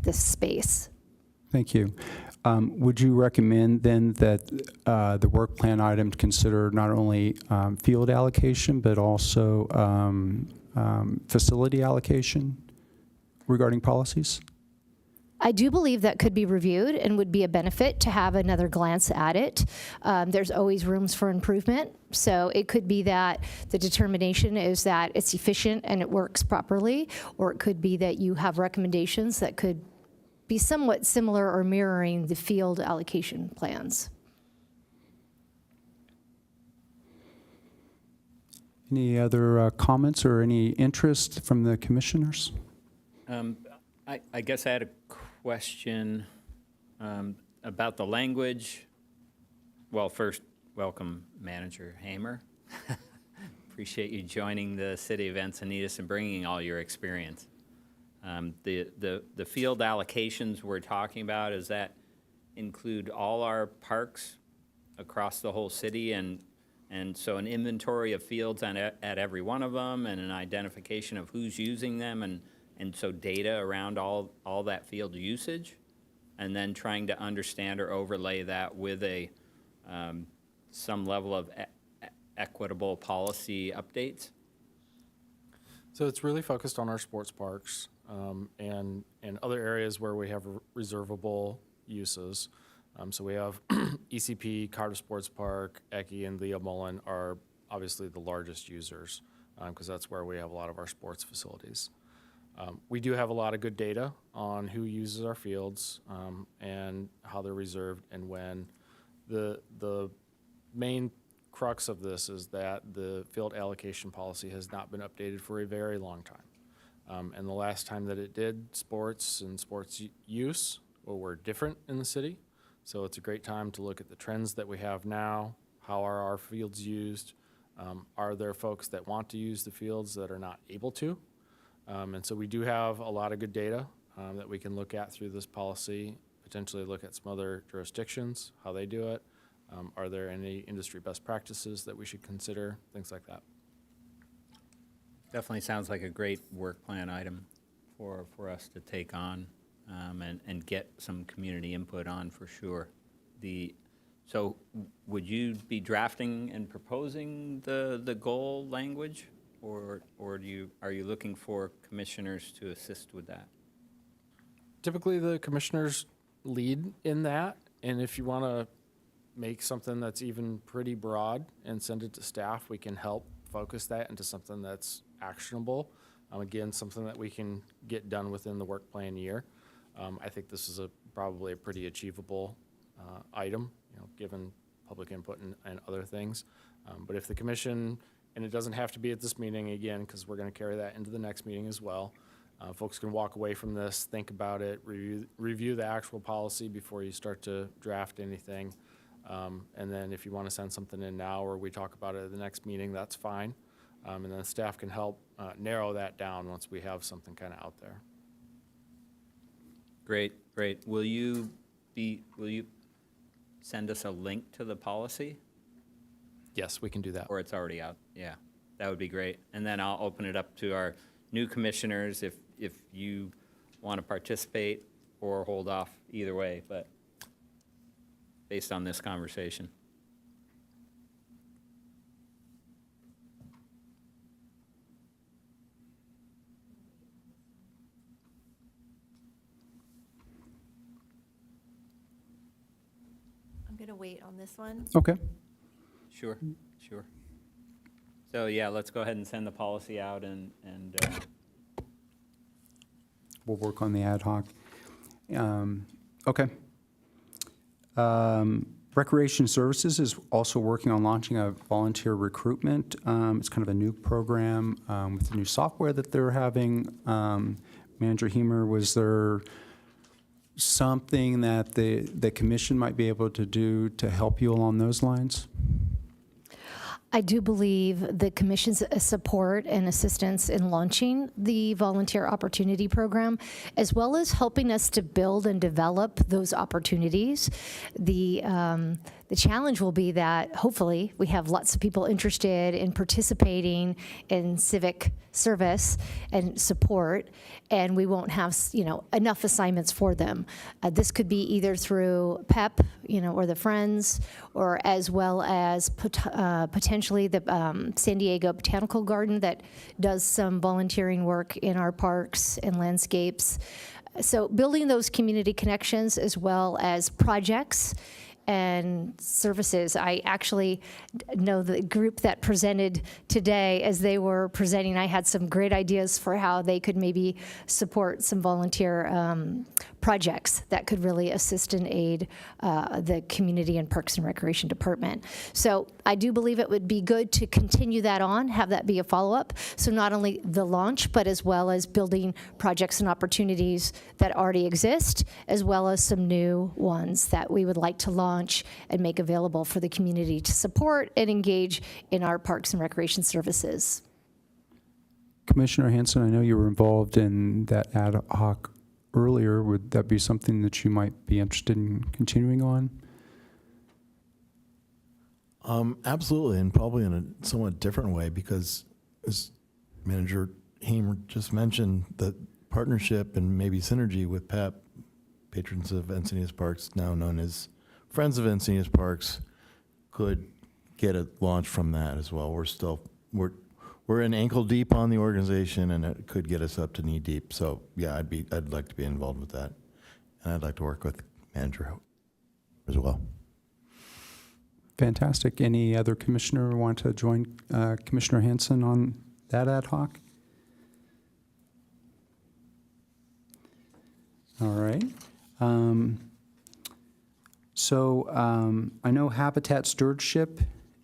this space. Thank you. Would you recommend then that the work plan item consider not only field allocation, but also facility allocation regarding policies? I do believe that could be reviewed and would be a benefit to have another glance at it. There's always rooms for improvement. So it could be that the determination is that it's efficient and it works properly, or it could be that you have recommendations that could be somewhat similar or mirroring the field allocation plans. Any other comments or any interest from the commissioners? I guess I had a question about the language. Well, first, welcome, Manager Hamer. Appreciate you joining the City of Encinitas and bringing all your experience. The field allocations we're talking about, does that include all our parks across the whole city? And so an inventory of fields at every one of them, and an identification of who's using them, and so data around all that field usage, and then trying to understand or overlay that with some level of equitable policy updates? So it's really focused on our sports parks and other areas where we have reservable uses. So we have ECP, Carter Sports Park, Ecke, and Leo Mullen are obviously the largest users because that's where we have a lot of our sports facilities. We do have a lot of good data on who uses our fields and how they're reserved and when. The main crux of this is that the field allocation policy has not been updated for a very long time. And the last time that it did, sports and sports use were different in the city. So it's a great time to look at the trends that we have now. How are our fields used? Are there folks that want to use the fields that are not able to? And so we do have a lot of good data that we can look at through this policy, potentially look at some other jurisdictions, how they do it. Are there any industry best practices that we should consider? Things like that. Definitely sounds like a great work plan item for us to take on and get some community input on for sure. So would you be drafting and proposing the goal language, or are you looking for commissioners to assist with that? Typically, the commissioners lead in that, and if you want to make something that's even pretty broad and send it to staff, we can help focus that into something that's actionable. Again, something that we can get done within the work plan year. I think this is probably a pretty achievable item, given public input and other things. But if the commission, and it doesn't have to be at this meeting again, because we're going to carry that into the next meeting as well. Folks can walk away from this, think about it, review the actual policy before you start to draft anything. And then if you want to send something in now or we talk about it at the next meeting, that's fine. And then staff can help narrow that down once we have something kind of out there. Great. Will you send us a link to the policy? Yes, we can do that. Or it's already out? Yeah, that would be great. And then I'll open it up to our new commissioners if you want to participate or hold off, either way, but based on this conversation. I'm going to wait on this one. Okay. Sure. So yeah, let's go ahead and send the policy out and We'll work on the ad hoc. Okay. Recreation Services is also working on launching a volunteer recruitment. It's kind of a new program with the new software that they're having. Manager Hemer, was there something that the commission might be able to do to help you along those lines? I do believe the commission's support and assistance in launching the Volunteer Opportunity Program, as well as helping us to build and develop those opportunities. The challenge will be that hopefully we have lots of people interested in participating in civic service and support, and we won't have enough assignments for them. This could be either through PEP, or the Friends, or as well as potentially the San Diego Botanical Garden that does some volunteering work in our parks and landscapes. So building those community connections as well as projects and services. I actually know the group that presented today. As they were presenting, I had some great ideas for how they could maybe support some volunteer projects that could really assist and aid the Community and Parks and Recreation Department. So I do believe it would be good to continue that on, have that be a follow-up. So not only the launch, but as well as building projects and opportunities that already exist, as well as some new ones that we would like to launch and make available for the community to support and engage in our parks and recreation services. Commissioner Hanson, I know you were involved in that ad hoc earlier. Would that be something that you might be interested in continuing on? Absolutely, and probably in a somewhat different way, because as Manager Hamer just mentioned, the partnership and maybe synergy with PEP, Patrons of Encinitas Parks, now known as Friends of Encinitas Parks, could get a launch from that as well. We're in ankle deep on the organization, and it could get us up to knee deep. So yeah, I'd like to be involved with that, and I'd like to work with Manager as well. Fantastic. Any other commissioner want to join Commissioner Hanson on that ad hoc? All right. I know habitat stewardship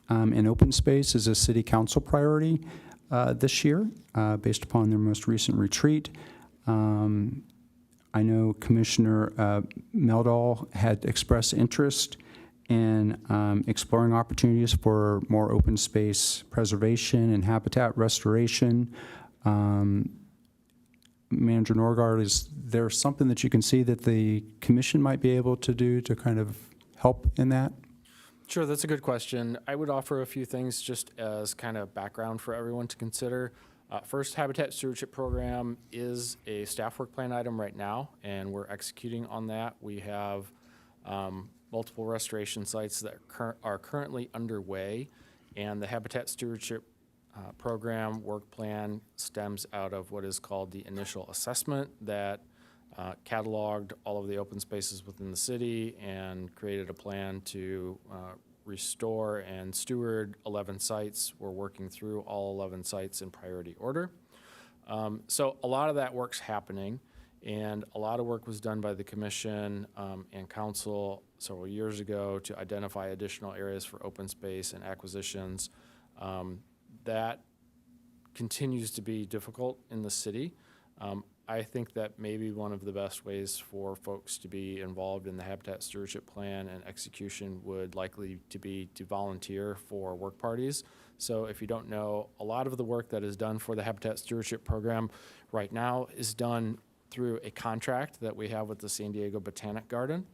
and open space is a city council priority this year based upon their most recent retreat. I know Commissioner Meldal had expressed interest in exploring opportunities for more open space preservation and habitat restoration. Manager Norgard, is there something that you can see that the commission might be able to do to kind of help in that? Sure, that's a good question. I would offer a few things just as kind of background for everyone to consider. First, Habitat Stewardship Program is a staff work plan item right now, and we're executing on that. We have multiple restoration sites that are currently underway, and the Habitat Stewardship Program work plan stems out of what is called the initial assessment that cataloged all of the open spaces within the city and created a plan to restore and steward 11 sites. We're working through all 11 sites in priority order. So a lot of that work's happening, and a lot of work was done by the commission and council several years ago to identify additional areas for open space and acquisitions. That continues to be difficult in the city. I think that maybe one of the best ways for folks to be involved in the Habitat Stewardship Plan and execution would likely to be to volunteer for work parties. So if you don't know, a lot of the work that is done for the Habitat Stewardship Program right now is done through a contract that we have with the San Diego Botanic Garden.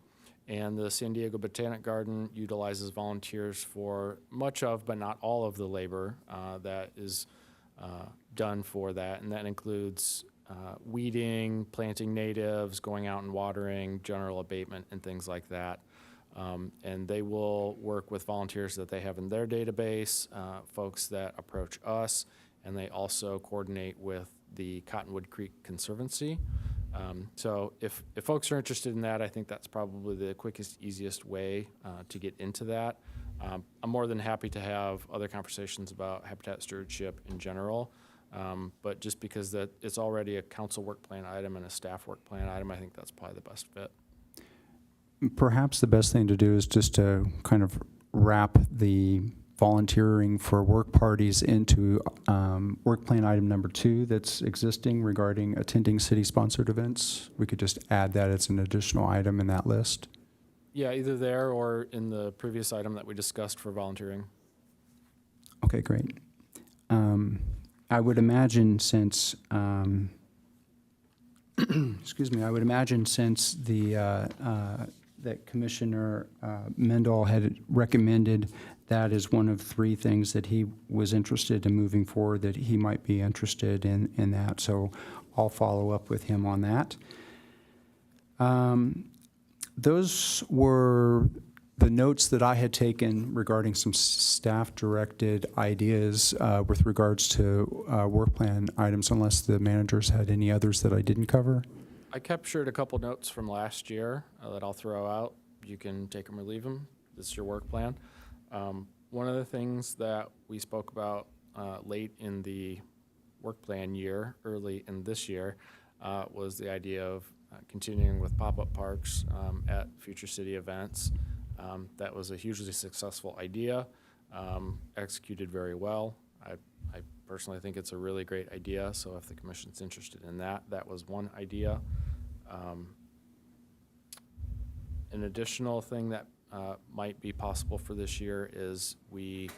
And the San Diego Botanic Garden utilizes volunteers for much of, but not all of the labor that is done for that. And that includes weeding, planting natives, going out and watering, general abatement, and things like that. And they will work with volunteers that they have in their database, folks that approach us, and they also coordinate with the Cottonwood Creek Conservancy. So if folks are interested in that, I think that's probably the quickest, easiest way to get into that. I'm more than happy to have other conversations about habitat stewardship in general, but just because that it's already a council work plan item and a staff work plan item, I think that's probably the best fit. Perhaps the best thing to do is just to kind of wrap the volunteering for work parties into work plan item number 2 that's existing regarding attending city-sponsored events. We could just add that as an additional item in that list. Yeah, either there or in the previous item that we discussed for volunteering. Okay, great. I would imagine since, excuse me, I would imagine since that Commissioner Mendel had recommended that as one of 3 things that he was interested in moving forward, that he might be interested in that. So I'll follow up with him on that. Those were the notes that I had taken regarding some staff-directed ideas with regards to work plan items, unless the managers had any others that I didn't cover. I captured a couple notes from last year that I'll throw out. You can take them or leave them. This is your work plan. One of the things that we spoke about late in the work plan year, early in this year, was the idea of continuing with pop-up parks at future city events. That was a hugely successful idea, executed very well. I personally think it's a really great idea, so if the commission's interested in that, that was one idea. An additional thing that might be possible for this year is the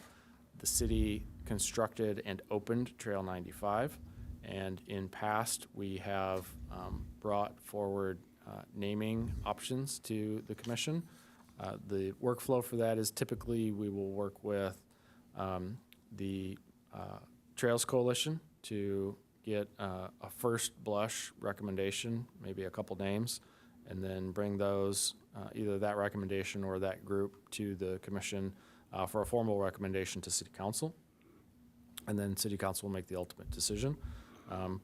city constructed and opened Trail 95, and in past we have brought forward naming options to the commission. The workflow for that is typically we will work with the Trails Coalition to get a first blush recommendation, maybe a couple names, and then bring those, either that recommendation or that group, to the commission for a formal recommendation to city council. And then city council will make the ultimate decision.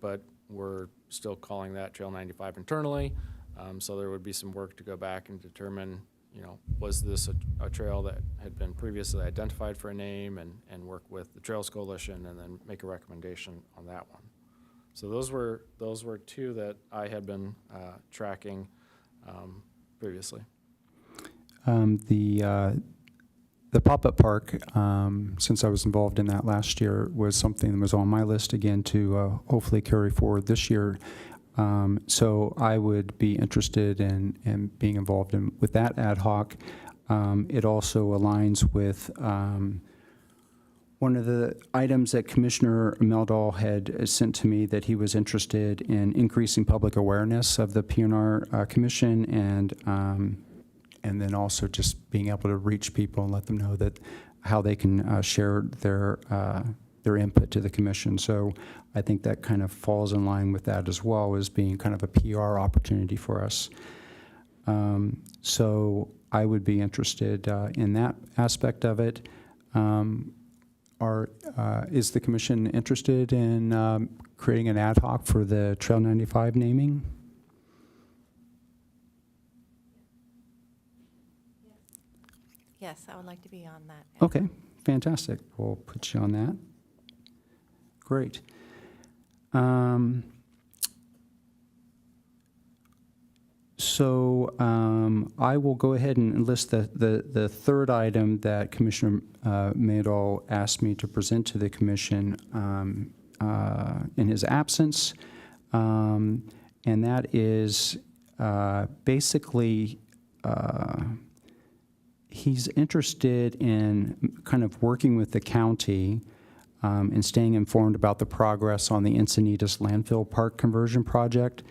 But we're still calling that Trail 95 internally. So there would be some work to go back and determine, was this a trail that had been previously identified for a name, and work with the Trails Coalition and then make a recommendation on that one. So those were two that I had been tracking previously. The pop-up park, since I was involved in that last year, was something that was on my list again to hopefully carry forward this year. So I would be interested in being involved with that ad hoc. It also aligns with one of the items that Commissioner Meldal had sent to me, that he was interested in increasing public awareness of the PNR Commission, and then also just being able to reach people and let them know that how they can share their input to the commission. So I think that kind of falls in line with that as well, as being kind of a PR opportunity for us. So I would be interested in that aspect of it. Is the commission interested in creating an ad hoc for the Trail 95 naming? Yes, I would like to be on that. Okay, fantastic. We'll put you on that. Great. So I will go ahead and list the third item that Commissioner Meldal asked me to present to the commission in his absence, and that is basically he's interested in kind of working with the county and staying informed about the progress on the Encinitas landfill park conversion project,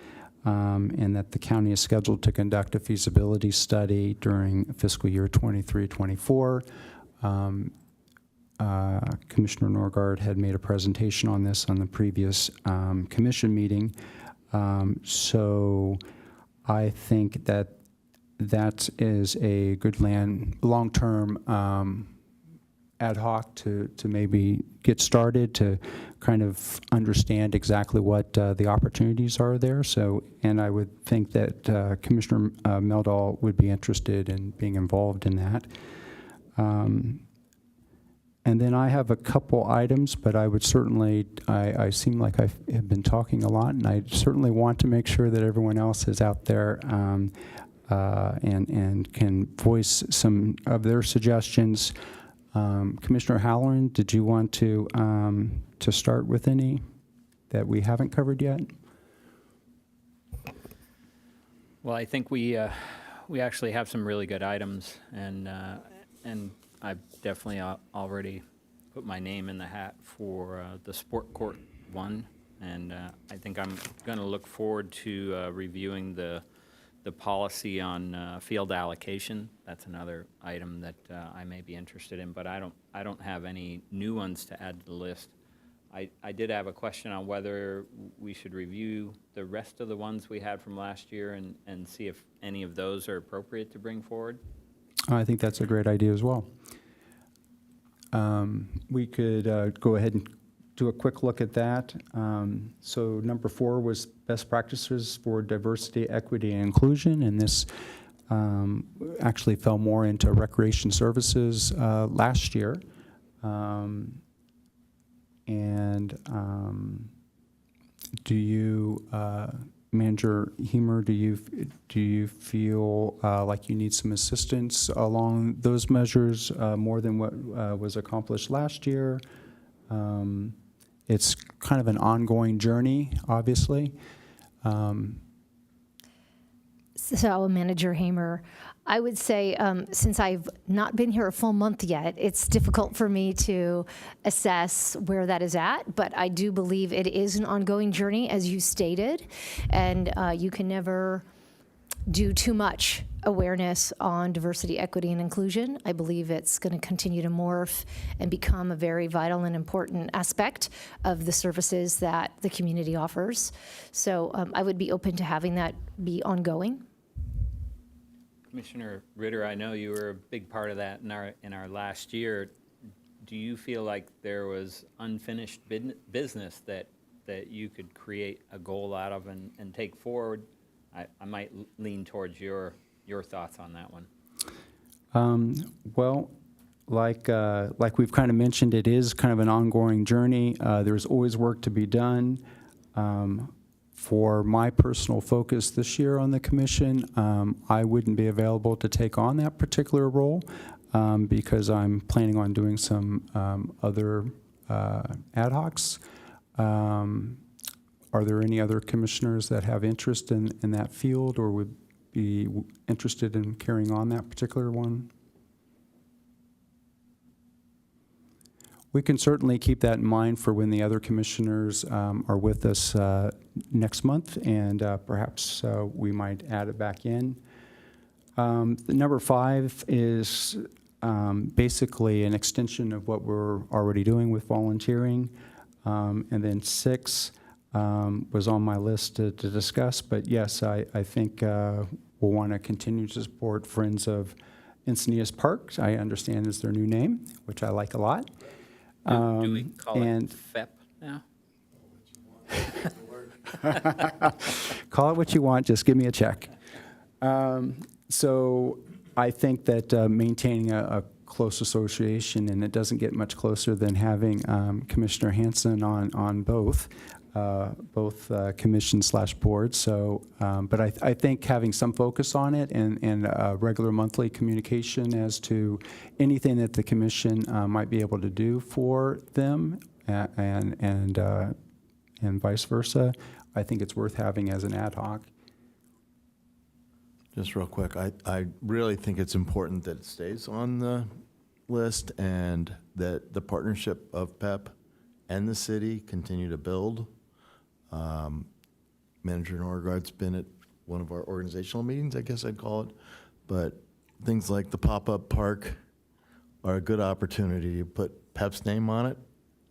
and that the county is scheduled to conduct a feasibility study during fiscal year 23-24. Commissioner Norgaard had made a presentation on this on the previous commission meeting. So I think that is a good long-term ad hoc to maybe get started, to kind of understand exactly what the opportunities are there. So, and I would think that Commissioner Meldal would be interested in being involved in that. And then I have a couple items, but I would certainly, I seem like I have been talking a lot, and I certainly want to make sure that everyone else is out there and can voice some of their suggestions. Commissioner Halloran, did you want to start with any that we haven't covered yet? Well, I think we actually have some really good items, and I've definitely already put my name in the hat for the sport court one, and I think I'm going to look forward to reviewing the policy on field allocation. That's another item that I may be interested in, but I don't have any new ones to add to the list. I did have a question on whether we should review the rest of the ones we had from last year and see if any of those are appropriate to bring forward. I think that's a great idea as well. We could go ahead and do a quick look at that. So number 4 was best practices for diversity, equity, and inclusion, and this actually fell more into recreation services last year. Do you Manager Hemer, do you feel like you need some assistance along those measures more than what was accomplished last year? It's kind of an ongoing journey, obviously. So, Manager Hamer, I would say since I've not been here a full month yet, it's difficult for me to assess where that is at, but I do believe it is an ongoing journey, as you stated, and you can never do too much awareness on diversity, equity, and inclusion. I believe it's going to continue to morph and become a very vital and important aspect of the services that the community offers. So I would be open to having that be ongoing. Commissioner Ritter, I know you were a big part of that in our last year. Do you feel like there was unfinished business that you could create a goal out of and take forward? I might lean towards your thoughts on that one. Well, like we've kind of mentioned, it is kind of an ongoing journey. There's always work to be done. For my personal focus this year on the commission, I wouldn't be available to take on that particular role because I'm planning on doing some other ad hocs. Are there any other commissioners that have interest in that field or would be interested in carrying on that particular one? We can certainly keep that in mind for when the other commissioners are with us next month, and perhaps we might add it back in. Number 5 is basically an extension of what we're already doing with volunteering. And then 6 was on my list to discuss, but yes, I think we'll want to continue to support Friends of Encinitas Park. I understand is their new name, which I like a lot. Do we call it FEP now? Call it what you want, just give me a check. So I think that maintaining a close association, and it doesn't get much closer than having Commissioner Hanson on both commission/boards. So, but I think having some focus on it and regular monthly communication as to anything that the commission might be able to do for them and vice versa, I think it's worth having as an ad hoc. Just real quick, I really think it's important that it stays on the list and that the partnership of PEP and the city continue to build. Manager Norgard's been at one of our organizational meetings, I guess I'd call it, but things like the pop-up park are a good opportunity to put PEP's name on it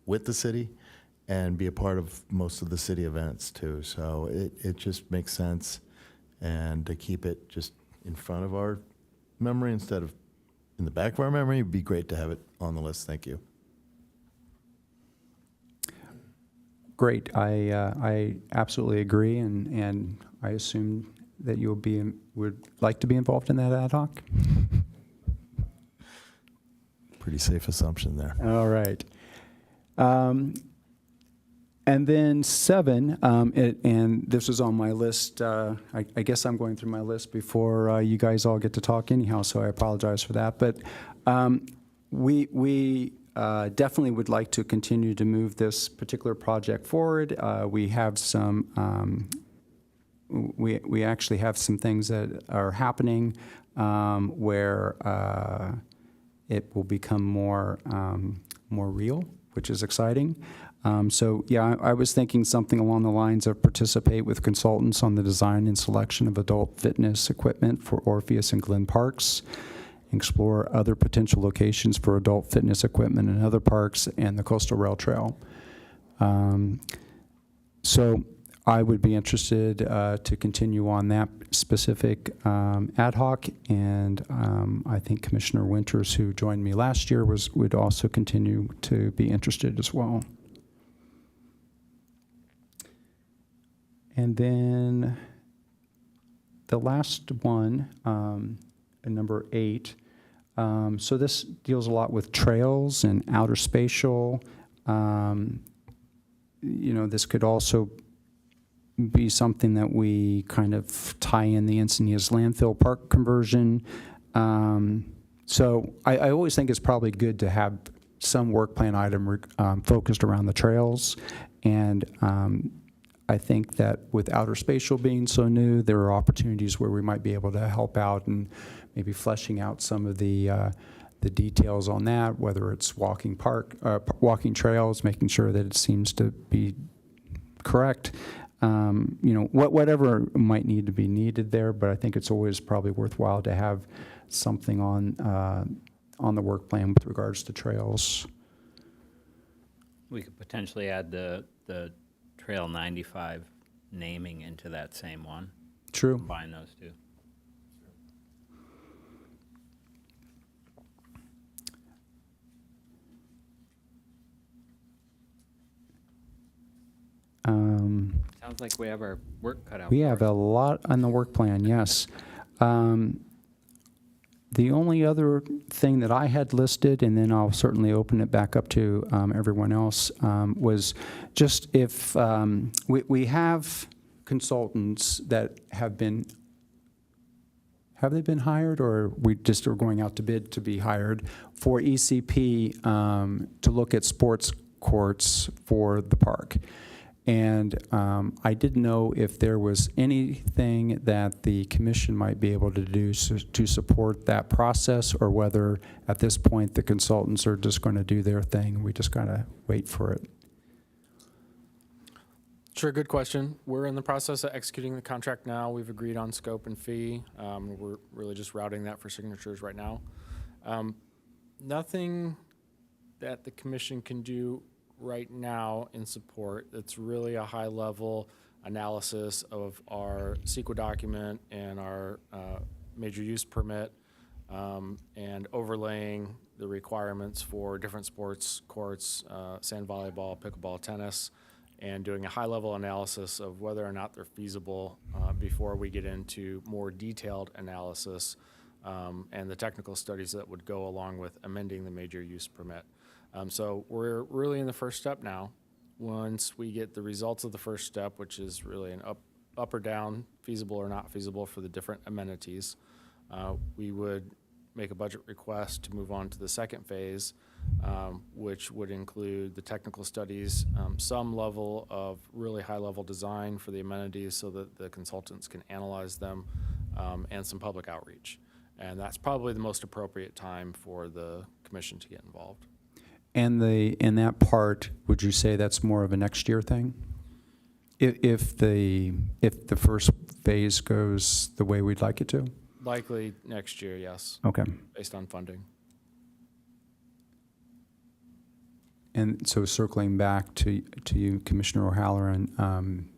with the city and be a part of most of the city events too. So it just makes sense, and to keep it just in front of our memory instead of in the back of our memory, it'd be great to have it on the list. Thank you. Great. I absolutely agree, and I assume that you'll would like to be involved in that ad hoc. Pretty safe assumption there. All right. And then 7, and this was on my list. I guess I'm going through my list before you guys all get to talk anyhow, so I apologize for that. But we definitely would like to continue to move this particular project forward. We have some, we actually have some things that are happening where it will become more real, which is exciting. So yeah, I was thinking something along the lines of participate with consultants on the design and selection of adult fitness equipment for Orpheus and Glen Parks, explore other potential locations for adult fitness equipment in other parks and the Coastal Rail Trail. So I would be interested to continue on that specific ad hoc, and I think Commissioner Winters, who joined me last year, would also continue to be interested as well. And then the last one, number 8, so this deals a lot with trails and outer spatial. You know, this could also be something that we kind of tie in the Encinitas landfill park conversion. So I always think it's probably good to have some work plan item focused around the trails. And I think that with outer spatial being so new, there are opportunities where we might be able to help out and maybe fleshing out some of the details on that, whether it's walking trails, making sure that it seems to be correct. Whatever might need to be needed there, but I think it's always probably worthwhile to have something on the work plan with regards to trails. We could potentially add the Trail 95 naming into that same one. True. Combine those two. Sounds like we have our work cut out. We have a lot on the work plan, yes. The only other thing that I had listed, and then I'll certainly open it back up to everyone else, was just if we have consultants that have they been hired, or we just are going out to bid to be hired for ECP to look at sports courts for the park? And I didn't know if there was anything that the commission might be able to do to support that process, or whether at this point the consultants are just going to do their thing and we just got to wait for it. Sure, good question. We're in the process of executing the contract now. We've agreed on scope and fee. We're really just routing that for signatures right now. Nothing that the commission can do right now in support. It's really a high-level analysis of our CEQA document and our major use permit, and overlaying the requirements for different sports courts, sand volleyball, pickleball, tennis, and doing a high-level analysis of whether or not they're feasible before we get into more detailed analysis and the technical studies that would go along with amending the major use permit. So we're really in the first step now. Once we get the results of the first step, which is really an up or down, feasible or not feasible for the different amenities, we would make a budget request to move on to the second phase, which would include the technical studies, some level of really high-level design for the amenities so that the consultants can analyze them, and some public outreach. And that's probably the most appropriate time for the commission to get involved. And in that part, would you say that's more of a next year thing? If the first phase goes the way we'd like it to? Likely next year, yes. Okay. Based on funding. And so circling back to you, Commissioner O'Halloran,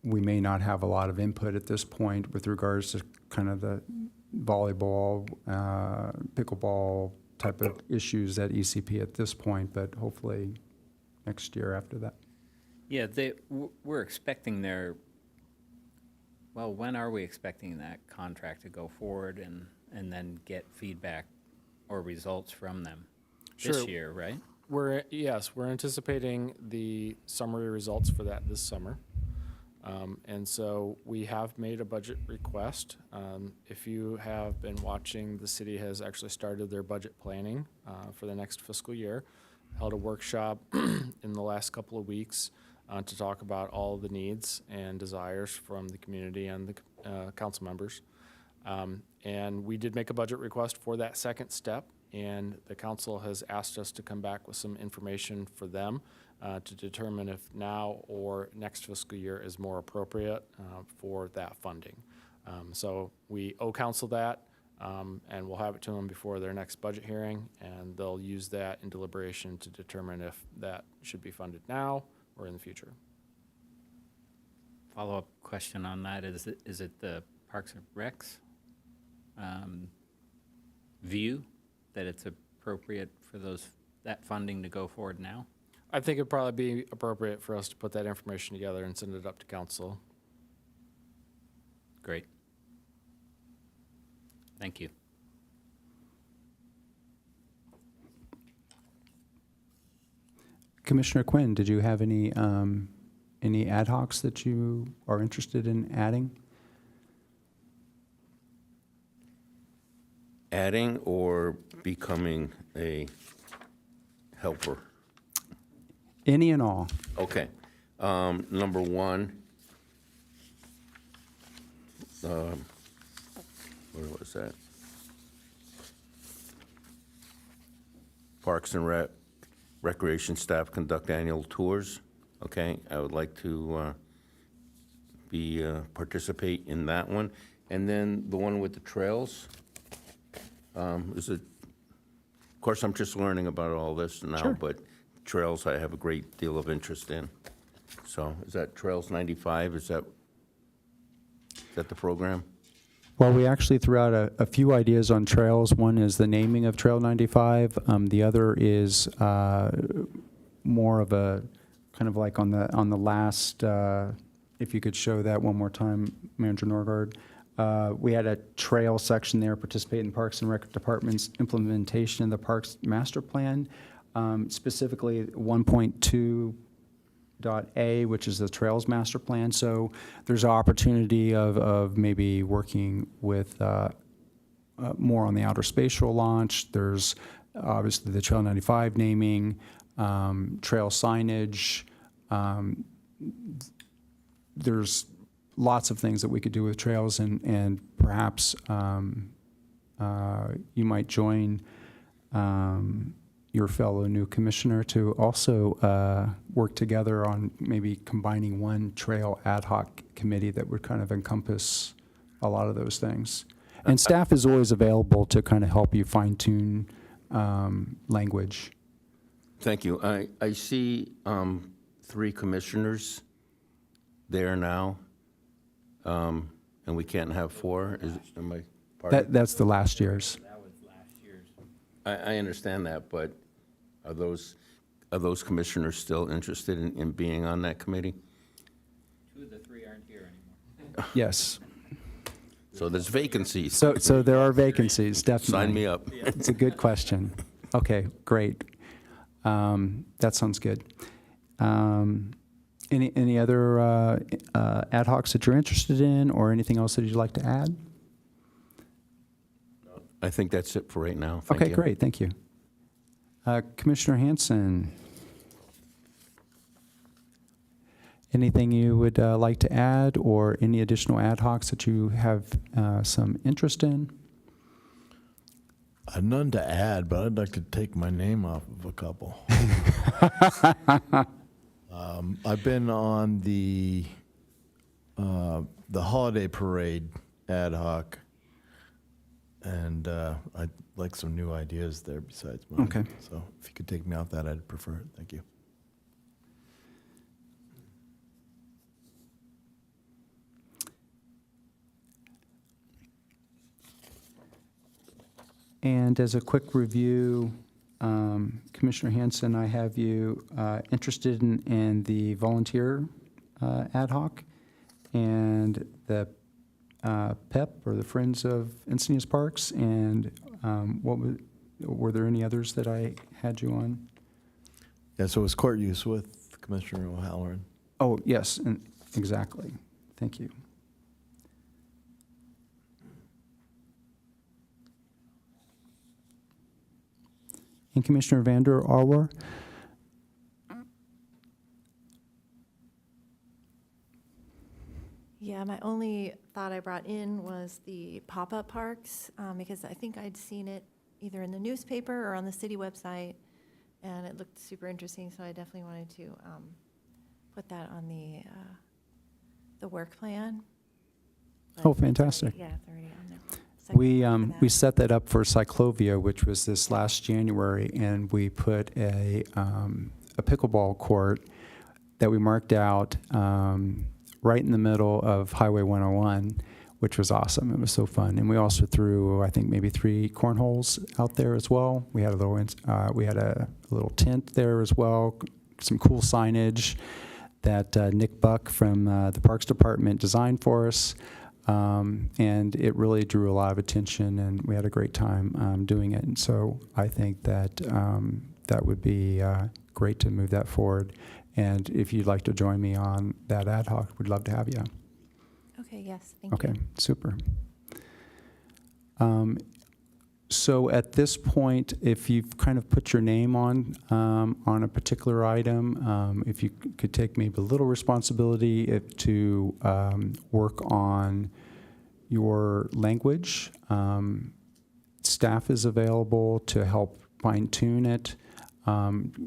we may not have a lot of input at this point with regards to kind of the volleyball, pickleball type of issues at ECP at this point, but hopefully next year after that. Yeah, we're expecting when are we expecting that contract to go forward and then get feedback or results from them? Sure. This year, right? We're anticipating the summary results for that this summer. And so we have made a budget request. If you have been watching, the city has actually started their budget planning for the next fiscal year, held a workshop in the last couple of weeks to talk about all the needs and desires from the community and the council members. And we did make a budget request for that second step, and the council has asked us to come back with some information for them to determine if now or next fiscal year is more appropriate for that funding. So we owe council that, and we'll have it to them before their next budget hearing, and they'll use that in deliberation to determine if that should be funded now or in the future. Follow-up question on that, is it the Parks and Recs view that it's appropriate for that funding to go forward now? I think it'd probably be appropriate for us to put that information together and send it up to council. Great. Thank you. Commissioner Quinn, did you have any any ad hocs that you are interested in adding? Adding or becoming a helper? Any and all. Okay. Number one, where was that? Parks and Recreation staff conduct annual tours. Okay, I would like to participate in that one. And then the one with the trails, is it, of course, I'm just learning about all this now, Sure. but trails I have a great deal of interest in. So is that Trails 95? Is that the program? Well, we actually threw out a few ideas on trails. One is the naming of Trail 95. The other is more of a kind of like on the last. If you could show that one more time, Manager Norgard. We had a trail section there. Participate in Parks and Rec Department's implementation of the Parks Master Plan, specifically 1.2.A, which is the Trails Master Plan. So there's an opportunity of maybe working with more on the outer spatial launch. There's obviously the Trail 95 naming, trail signage. There's lots of things that we could do with trails, and perhaps you might join your fellow new commissioner to also work together on maybe combining one trail ad hoc committee that would kind of encompass a lot of those things. And staff is always available to kind of help you fine-tune language. Thank you. I see 3 commissioners there now, and we can't have 4. Am I part of? That's the last year's. That was last year's. I understand that, but are those commissioners still interested in being on that committee? 2 of the 3 aren't here anymore. Yes. So there's vacancies. So there are vacancies, definitely. Sign me up. It's a good question. Okay, great. That sounds good. Any other ad hocs that you're interested in, or anything else that you'd like to add? I think that's it for right now. Thank Okay, you. great, thank you. Commissioner Hanson, anything you would like to add, or any additional ad hocs that you have some interest in? None to add, but I'd like to take my name off of a couple. I've been on the holiday parade ad hoc, and I'd like some new ideas there besides mine. Okay. So if you could take me off that, I'd prefer it. Thank you. And as a quick review, Commissioner Hanson, I have you interested in the volunteer ad hoc and the PEP, or the Friends of Encinitas Parks, and were there any others that I had you on? Yeah, so it was court use with Commissioner O'Halloran. Oh, yes, exactly. Thank you. And Commissioner Vander Arwer? Yeah, my only thought I brought in was the pop-up parks, because I think I'd seen it either in the newspaper or on the city website, and it looked super interesting, so I definitely wanted to put that on the work plan. Oh, fantastic. Yeah, it's already on there. We set that up for Cyclovia, which was this last January, and we put a pickleball court that we marked out right in the middle of Highway 101, which was awesome. It was so fun, and we also threw, I think, maybe 3 cornholes out there as well. We had a little tent there as well, some cool signage that Nick Buck from the Parks Department designed for us. And it really drew a lot of attention, and we had a great time doing it. And so I think that that would be great to move that forward. And if you'd like to join me on that ad hoc, we'd love to have you. Okay, yes, thank you. Okay, super. So at this point, if you've kind of put your name on a particular item, if you could take maybe a little responsibility to work on your language. Staff is available to help fine-tune it,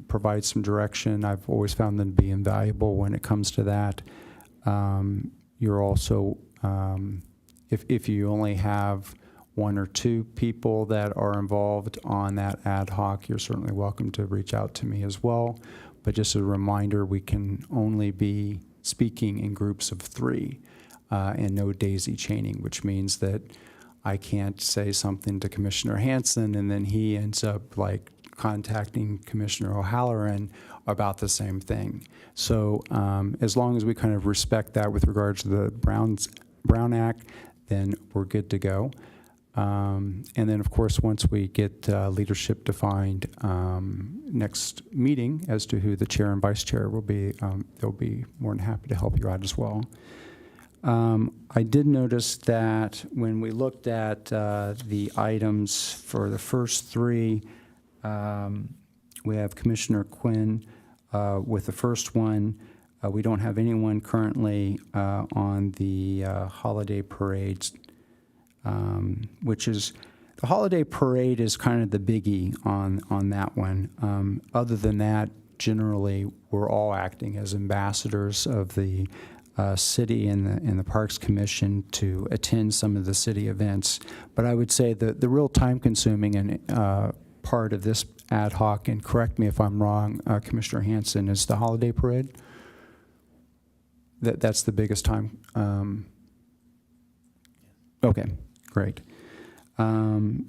provide some direction. I've always found them to be invaluable when it comes to that. You're also, if you only have one or two people that are involved on that ad hoc, you're certainly welcome to reach out to me as well. But just a reminder, we can only be speaking in groups of 3 and no daisy chaining, which means that I can't say something to Commissioner Hanson and then he ends up like contacting Commissioner O'Halloran about the same thing. So as long as we kind of respect that with regards to the Brown Act, then we're good to go. And then, of course, once we get leadership defined next meeting as to who the chair and vice chair will be, they'll be more than happy to help you out as well. I did notice that when we looked at the items for the first 3, we have Commissioner Quinn with the first one. We don't have anyone currently on the holiday parades. Which is, the holiday parade is kind of the biggie on that one. Other than that, generally, we're all acting as ambassadors of the city and the Parks Commission to attend some of the city events. But I would say that the real time-consuming and part of this ad hoc, and correct me if I'm wrong, Commissioner Hanson, is the holiday parade. That's the biggest time. Okay. Great.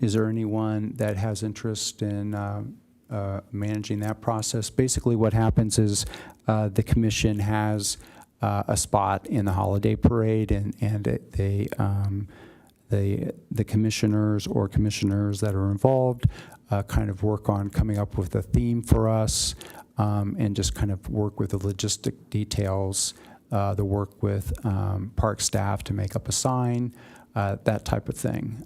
Is there anyone that has interest in managing that process? Basically, what happens is the commission has a spot in the holiday parade, and the commissioners or commissioners that are involved kind of work on coming up with a theme for us, and just kind of work with the logistic details, the work with park staff to make up a sign. That type of thing.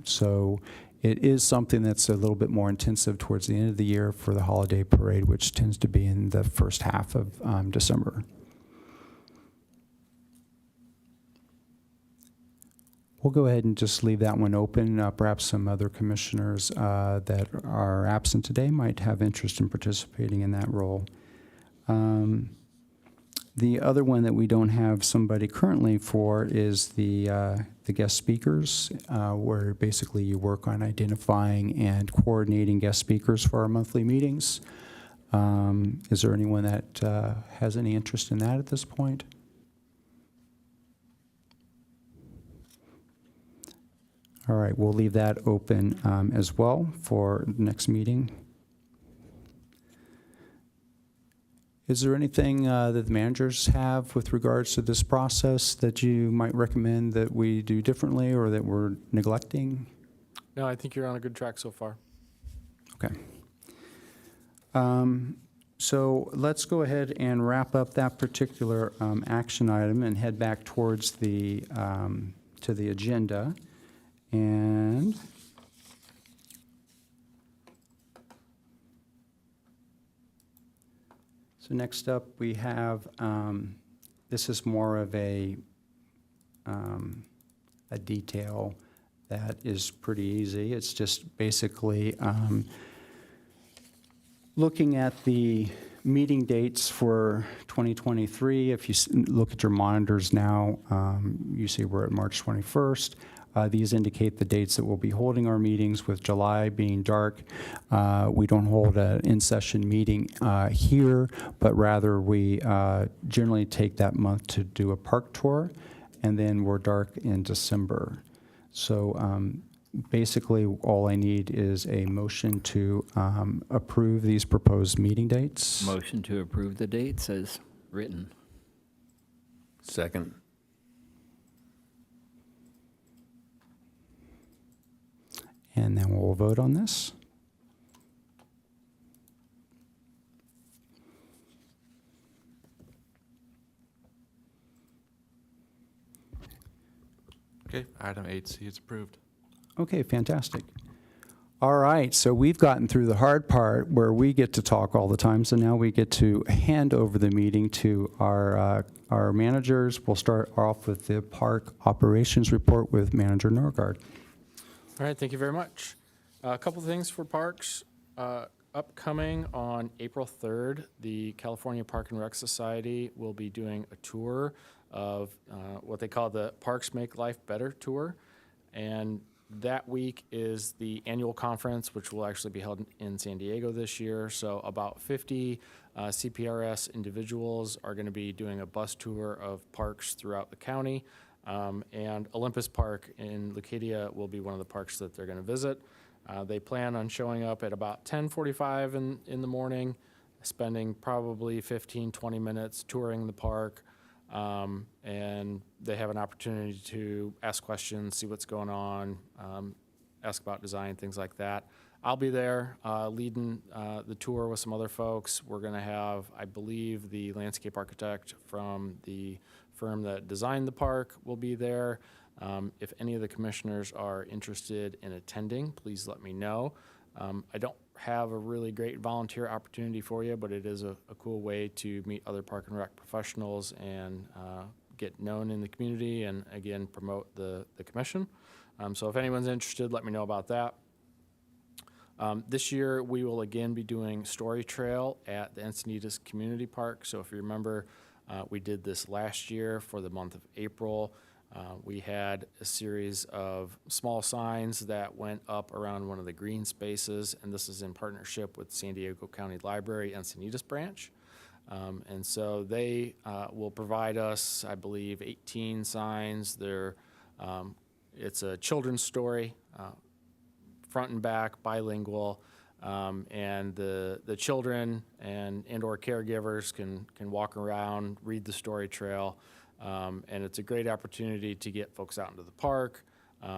So it is something that's a little bit more intensive towards the end of the year for the holiday parade, which tends to be in the first half of December. We'll go ahead and just leave that one open. Perhaps some other commissioners that are absent today might have interest in participating in that role. The other one that we don't have somebody currently for is the guest speakers, where basically you work on identifying and coordinating guest speakers for our monthly meetings. Is there anyone that has any interest in that at this point? All right, we'll leave that open as well for the next meeting. Is there anything that the managers have with regards to this process that you might recommend that we do differently or that we're neglecting? No, I think you're on a good track so far. Okay. So let's go ahead and wrap up that particular action item and head back towards the to the agenda. And so next up, we have, this is more of a detail that is pretty easy. It's just basically looking at the meeting dates for 2023. If you look at your monitors now, you see we're at March 21st. These indicate the dates that we'll be holding our meetings, with July being dark. We don't hold an in-session meeting here, but rather we generally take that month to do a park tour, and then we're dark in December. So basically, all I need is a motion to approve these proposed meeting dates. Motion to approve the dates as written. Second. And then we'll vote on this. Item 8C is approved. Okay, fantastic. All right, so we've gotten through the hard part where we get to talk all the time, so now we get to hand over the meeting to our managers. We'll start off with the park operations report with Manager Norgard. All right, thank you very much. A couple things for parks. Upcoming on April 3rd, the California Park and Rec Society will be doing a tour of what they call the Parks Make Life Better Tour. And that week is the annual conference, which will actually be held in San Diego this year. So about 50 CPRS individuals are going to be doing a bus tour of parks throughout the county. And Olympus Park in Leucadia will be one of the parks that they're going to visit. They plan on showing up at about 10:45 in the morning, spending probably 15, 20 minutes touring the park. And they have an opportunity to ask questions, see what's going on, ask about design, things like that. I'll be there leading the tour with some other folks. We're going to have, I believe, the landscape architect from the firm that designed the park will be there. If any of the commissioners are interested in attending, please let me know. I don't have a really great volunteer opportunity for you, but it is a cool way to meet other park and rec professionals and get known in the community and, again, promote the commission. So if anyone's interested, let me know about that. This year, we will again be doing Story Trail at the Encinitas Community Park. So if you remember, we did this last year for the month of April. We had a series of small signs that went up around one of the green spaces, and this is in partnership with San Diego County Library Encinitas branch. And so they will provide us, I believe, 18 signs. It's a children's story, front and back, bilingual, and the children and/or caregivers can walk around, read the story trail. And it's a great opportunity to get folks out into the park,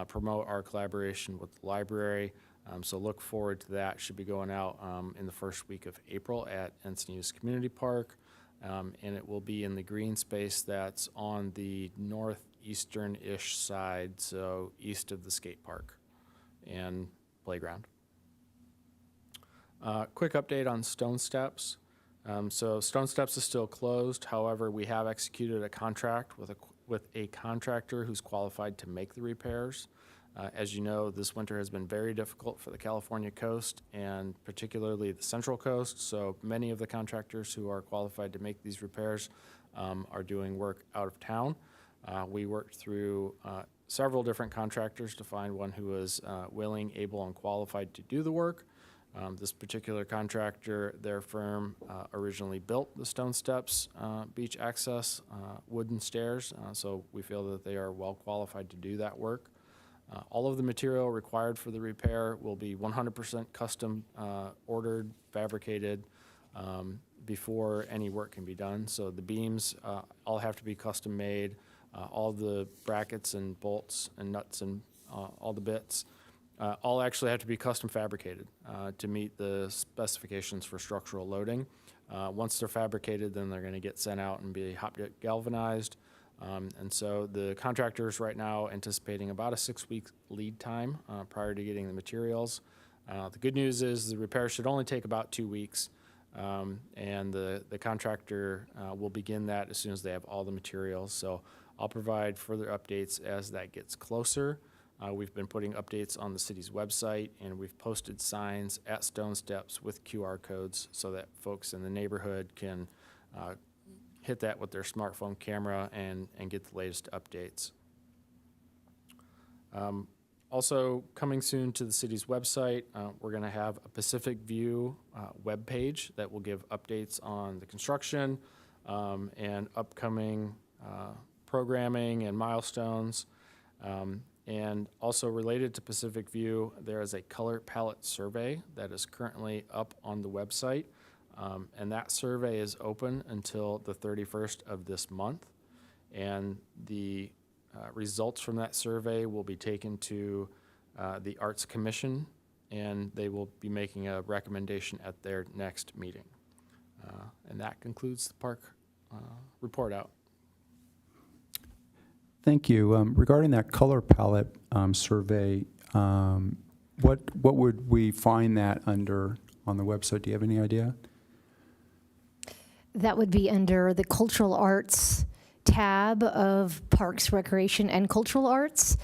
promote our collaboration with the library. So look forward to that. Should be going out in the first week of April at Encinitas Community Park. And it will be in the green space that's on the northeastern-ish side, so east of the skate park and playground. Quick update on Stone Steps. So Stone Steps is still closed. However, we have executed a contract with a contractor who's qualified to make the repairs. As you know, this winter has been very difficult for the California coast and particularly the Central Coast. So many of the contractors who are qualified to make these repairs are doing work out of town. We worked through several different contractors to find one who was willing, able, and qualified to do the work. This particular contractor, their firm originally built the Stone Steps beach access wooden stairs, so we feel that they are well qualified to do that work. All of the material required for the repair will be 100% custom ordered, fabricated before any work can be done. So the beams all have to be custom made, all the brackets and bolts and nuts and all the bits. All actually have to be custom fabricated to meet the specifications for structural loading. Once they're fabricated, then they're going to get sent out and be hot dip galvanized. And so the contractor's right now anticipating about a 6-week lead time prior to getting the materials. The good news is the repair should only take about 2 weeks, and the contractor will begin that as soon as they have all the materials. So I'll provide further updates as that gets closer. We've been putting updates on the city's website, and we've posted signs at Stone Steps with QR codes so that folks in the neighborhood can hit that with their smartphone camera and get the latest updates. Also coming soon to the city's website, we're going to have a Pacific View web page that will give updates on the construction and upcoming programming and milestones. And also related to Pacific View, there is a color palette survey that is currently up on the website. And that survey is open until the 31st of this month. And the results from that survey will be taken to the Arts Commission, and they will be making a recommendation at their next meeting. And that concludes the park report out. Thank you. Regarding that color palette survey, what would we find that under on the website? Do you have any idea? That would be under the cultural arts tab of Parks, Recreation, and Cultural Arts.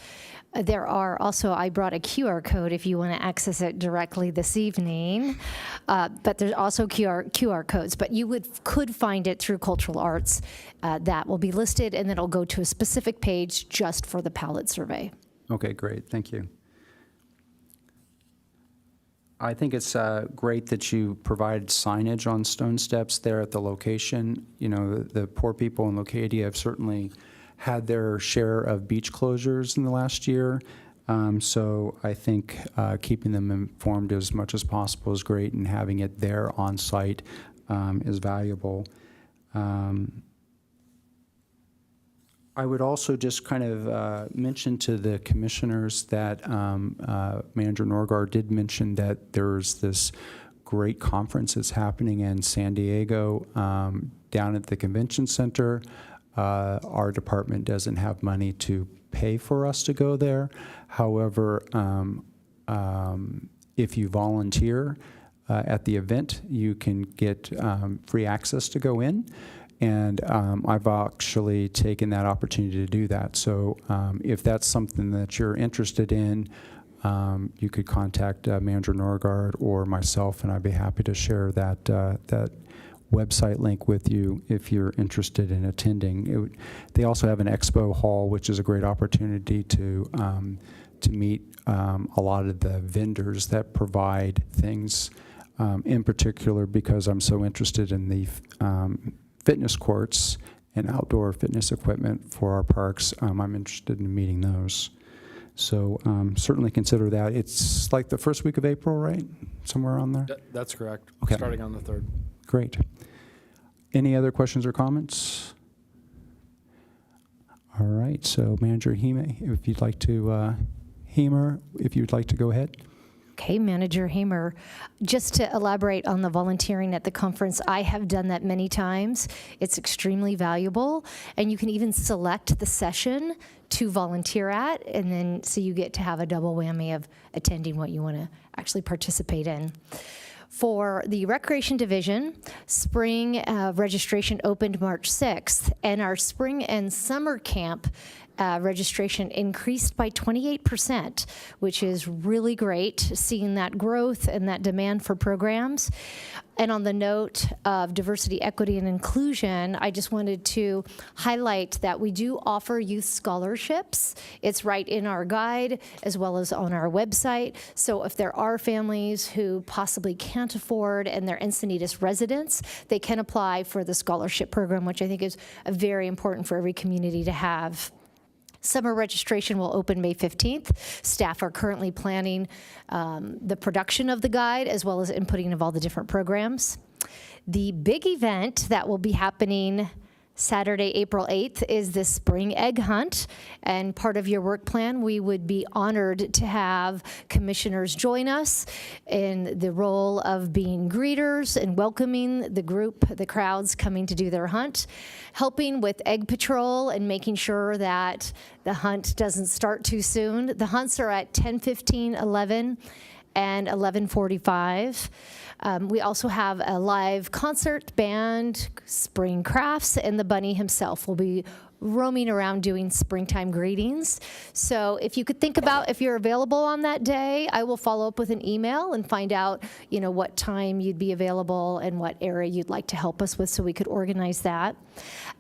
There are also, I brought a QR code if you want to access it directly this evening, but there's also QR codes, but you could find it through Cultural Arts. That will be listed, and then it'll go to a specific page just for the palette survey. Okay, great. Thank you. I think it's great that you provide signage on stone steps there at the location. You know, the poor people in Locadia have certainly had their share of beach closures in the last year. So I think keeping them informed as much as possible is great, and having it there on site is valuable. I would also just kind of mention to the commissioners that Manager Norgard did mention that there's this great conference that's happening in San Diego down at the convention center. Our department doesn't have money to pay for us to go there. However, if you volunteer at the event, you can get free access to go in. And I've actually taken that opportunity to do that. So if that's something that you're interested in, you could contact Manager Norgard or myself, and I'd be happy to share that that website link with you if you're interested in attending. They also have an expo hall, which is a great opportunity to meet a lot of the vendors that provide things. In particular, because I'm so interested in the fitness courts and outdoor fitness equipment for our parks, I'm interested in meeting those. So certainly consider that. It's like the first week of April, right? Somewhere on there? That's correct. Okay. Starting on the 3rd. Great. Any other questions or comments? All right, so Manager Heme, if you'd like to, Hemer, if you'd like to go ahead. Okay, Manager Hamer, just to elaborate on the volunteering at the conference, I have done that many times. It's extremely valuable, and you can even select the session to volunteer at, and then so you get to have a double whammy of attending what you want to actually participate in. For the Recreation Division, spring registration opened March 6th, and our spring and summer camp registration increased by 28%, which is really great, seeing that growth and that demand for programs. And on the note of diversity, equity, and inclusion, I just wanted to highlight that we do offer youth scholarships. It's right in our guide as well as on our website. So if there are families who possibly can't afford and they're Encinitas residents, they can apply for the scholarship program, which I think is very important for every community to have. Summer registration will open May 15th. Staff are currently planning the production of the guide as well as inputting of all the different programs. The big event that will be happening Saturday, April 8th is the spring egg hunt, and part of your work plan, we would be honored to have commissioners join us in the role of being greeters and welcoming the crowds coming to do their hunt, helping with egg patrol and making sure that the hunt doesn't start too soon. The hunts are at 10:15, 11, and 11:45. We also have a live concert, band, spring crafts, and the bunny himself will be roaming around doing springtime greetings. So if you could think about if you're available on that day, I will follow up with an email and find out, what time you'd be available and what area you'd like to help us with so we could organize that.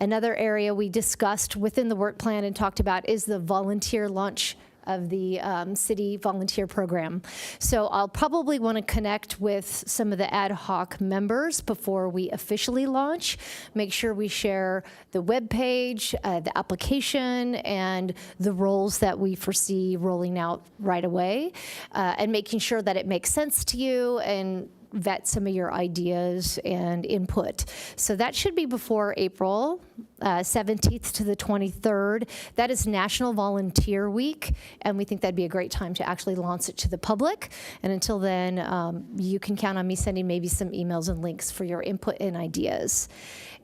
Another area we discussed within the work plan and talked about is the volunteer lunch of the city volunteer program. So I'll probably want to connect with some of the ad hoc members before we officially launch. Make sure we share the webpage, the application, and the roles that we foresee rolling out right away, and making sure that it makes sense to you and vet some of your ideas and input. So that should be before April 17th to the 23rd. That is National Volunteer Week, and we think that'd be a great time to actually launch it to the public. And until then, you can count on me sending maybe some emails and links for your input and ideas.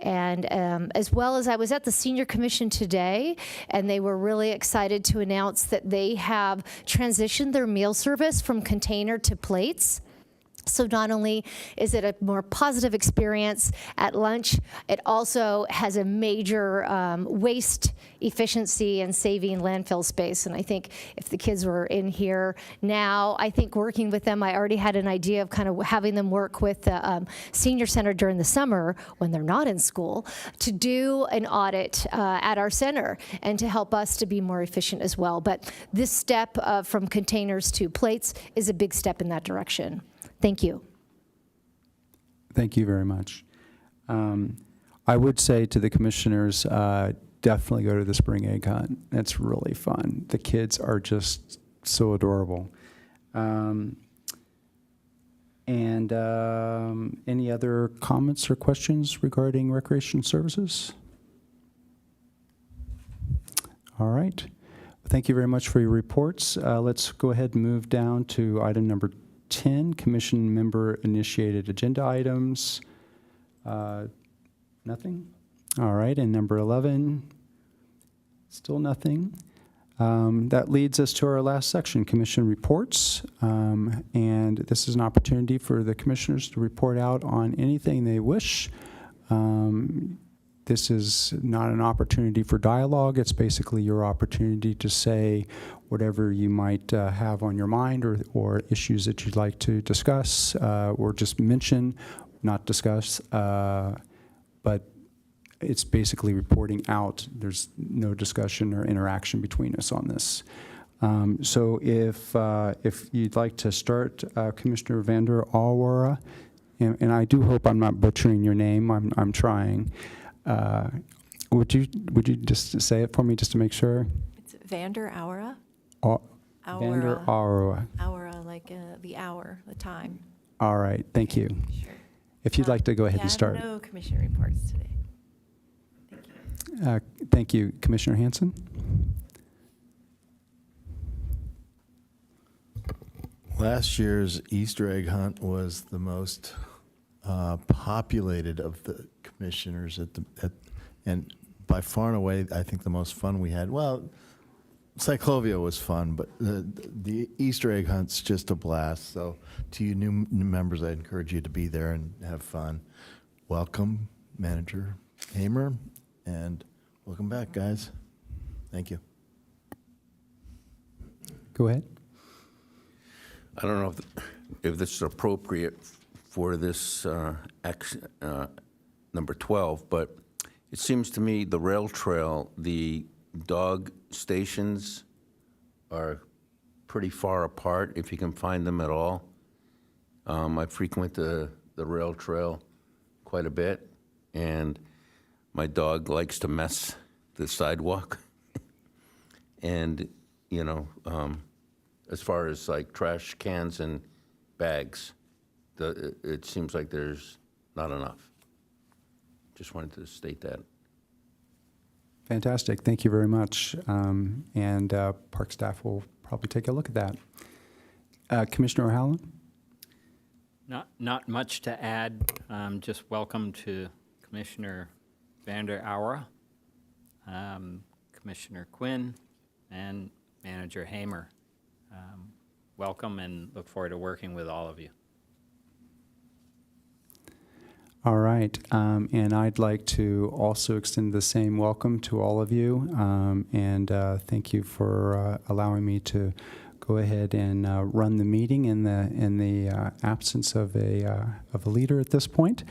And as well as I was at the Senior Commission today, and they were really excited to announce that they have transitioned their meal service from container to plates. So not only is it a more positive experience at lunch, it also has a major waste efficiency and saving landfill space. And I think if the kids were in here now, I think working with them, I already had an idea of kind of having them work with the senior center during the summer when they're not in school to do an audit at our center and to help us to be more efficient as well. But this step from containers to plates is a big step in that direction. Thank you. Thank you very much. I would say to the commissioners, definitely go to the spring egg hunt. It's really fun. The kids are just so adorable. And any other comments or questions regarding recreation services? All right. Thank you very much for your reports. Let's go ahead and move down to item number 10, commission member initiated agenda items. Nothing? All right, and number 11, still nothing. That leads us to our last section, commission reports. And this is an opportunity for the commissioners to report out on anything they wish. This is not an opportunity for dialogue. It's basically your opportunity to say whatever you might have on your mind or issues that you'd like to discuss or just mention, not discuss. But it's basically reporting out. There's no discussion or interaction between us on this. So if you'd like to start, Commissioner Vander Alwara, and I do hope I'm not butchering your name. I'm trying. Would you just say it for me just to make sure? It's Vander Aura. Vander Aura. Aura, like the hour, the time. All right, thank you. Sure. If you'd like to go ahead and start. No commission reports today. Thank you. Thank you, Commissioner Hanson. Last year's Easter egg hunt was the most populated of the commissioners and by far and away, I think the most fun we had. Well, Cyclovia was fun, but the Easter egg hunt's just a blast. So to you new members, I encourage you to be there and have fun. Welcome, Manager Hamer, and welcome back, guys. Thank you. Go ahead. I don't know if this is appropriate for this number 12, but it seems to me the rail trail, the dog stations are pretty far apart, if you can find them at all. I frequent the rail trail quite a bit, and my dog likes to mess the sidewalk. And, you know, as far as like trash cans and bags, it seems like there's not enough. Just wanted to state that. Fantastic. Thank you very much. And park staff will probably take a look at that. Commissioner O'Halloran? Not much to add. Just welcome to Commissioner Vander Aura, Commissioner Quinn, and Manager Hamer. Welcome and look forward to working with all of you. All right, and I'd like to also extend the same welcome to all of you, and thank you for allowing me to go ahead and run the meeting in the absence of a leader at this point.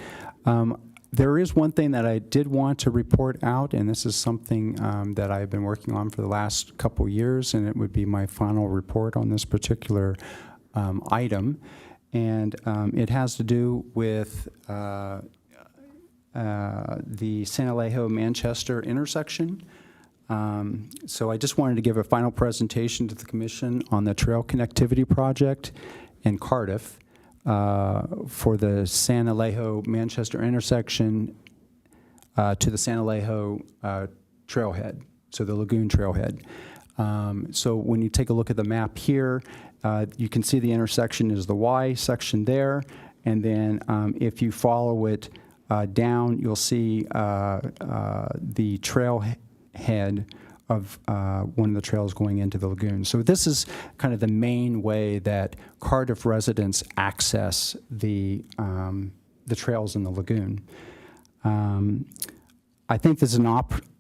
There is one thing that I did want to report out, and this is something that I've been working on for the last couple years, and it would be my final report on this particular item. And it has to do with the San Alejo-Manchester intersection. So I just wanted to give a final presentation to the Commission on the trail connectivity project in Cardiff. for the San Alejo-Manchester intersection to the San Alejo trailhead, so the lagoon trailhead. So when you take a look at the map here, you can see the intersection is the Y section there, and then if you follow it down, you'll see the trailhead of one of the trails going into the lagoon. So this is kind of the main way that Cardiff residents access the trails in the lagoon. I think this is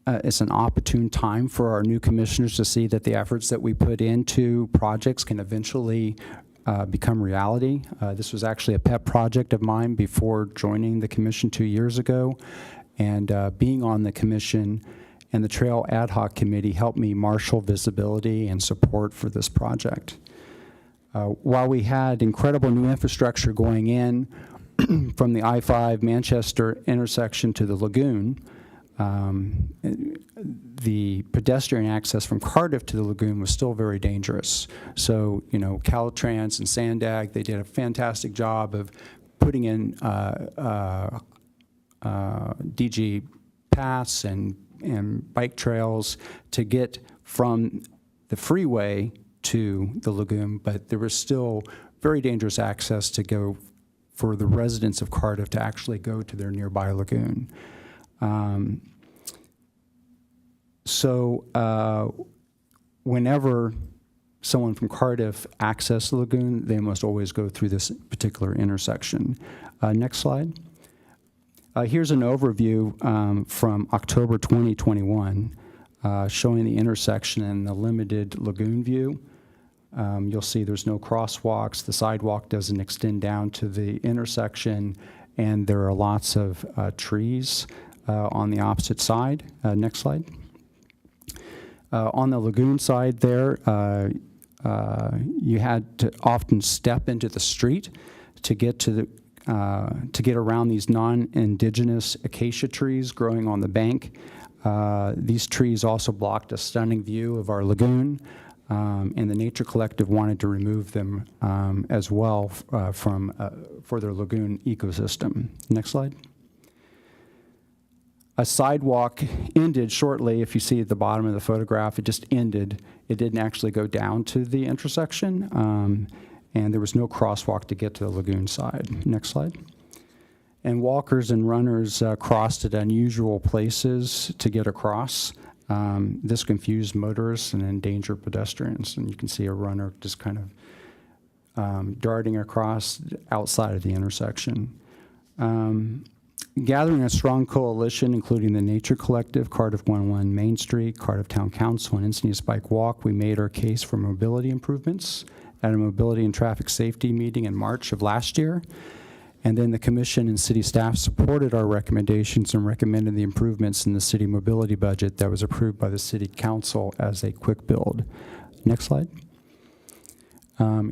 it's an opportune time for our new commissioners to see that the efforts that we put into projects can eventually become reality. This was actually a pet project of mine before joining the commission 2 years ago, and being on the commission and the Trail Ad Hoc Committee helped me marshal visibility and support for this project. While we had incredible new infrastructure going in from the I-5 Manchester intersection to the lagoon, the pedestrian access from Cardiff to the lagoon was still very dangerous. So, you know, Caltrans and Sandag, they did a fantastic job of putting in DG paths and bike trails to get from the freeway to the lagoon, but there was still very dangerous access to go for the residents of Cardiff to actually go to their nearby lagoon. Whenever someone from Cardiff accesses the lagoon, they must always go through this particular intersection. Next slide. Here's an overview from October 2021 showing the intersection and the limited lagoon view. You'll see there's no crosswalks, the sidewalk doesn't extend down to the intersection, and there are lots of trees on the opposite side. Next slide. On the lagoon side there, you had to often step into the street to get to the to get around these non-indigenous acacia trees growing on the bank. These trees also blocked a stunning view of our lagoon, and the Nature Collective wanted to remove them as well for their lagoon ecosystem. Next slide. A sidewalk ended shortly. If you see at the bottom of the photograph, it just ended. It didn't actually go down to the intersection, and there was no crosswalk to get to the lagoon side. Next slide. And walkers and runners crossed at unusual places to get across. This confused motorists and endangered pedestrians, and you can see a runner just kind of darting across outside of the intersection. Gathering a strong coalition, including the Nature Collective, Cardiff 101 Main Street, Cardiff Town Council, and Encinitas Bike Walk, we made our case for mobility improvements at a mobility and traffic safety meeting in March of last year. And then the commission and city staff supported our recommendations and recommended the improvements in the city mobility budget that was approved by the city council as a quick build. Next slide.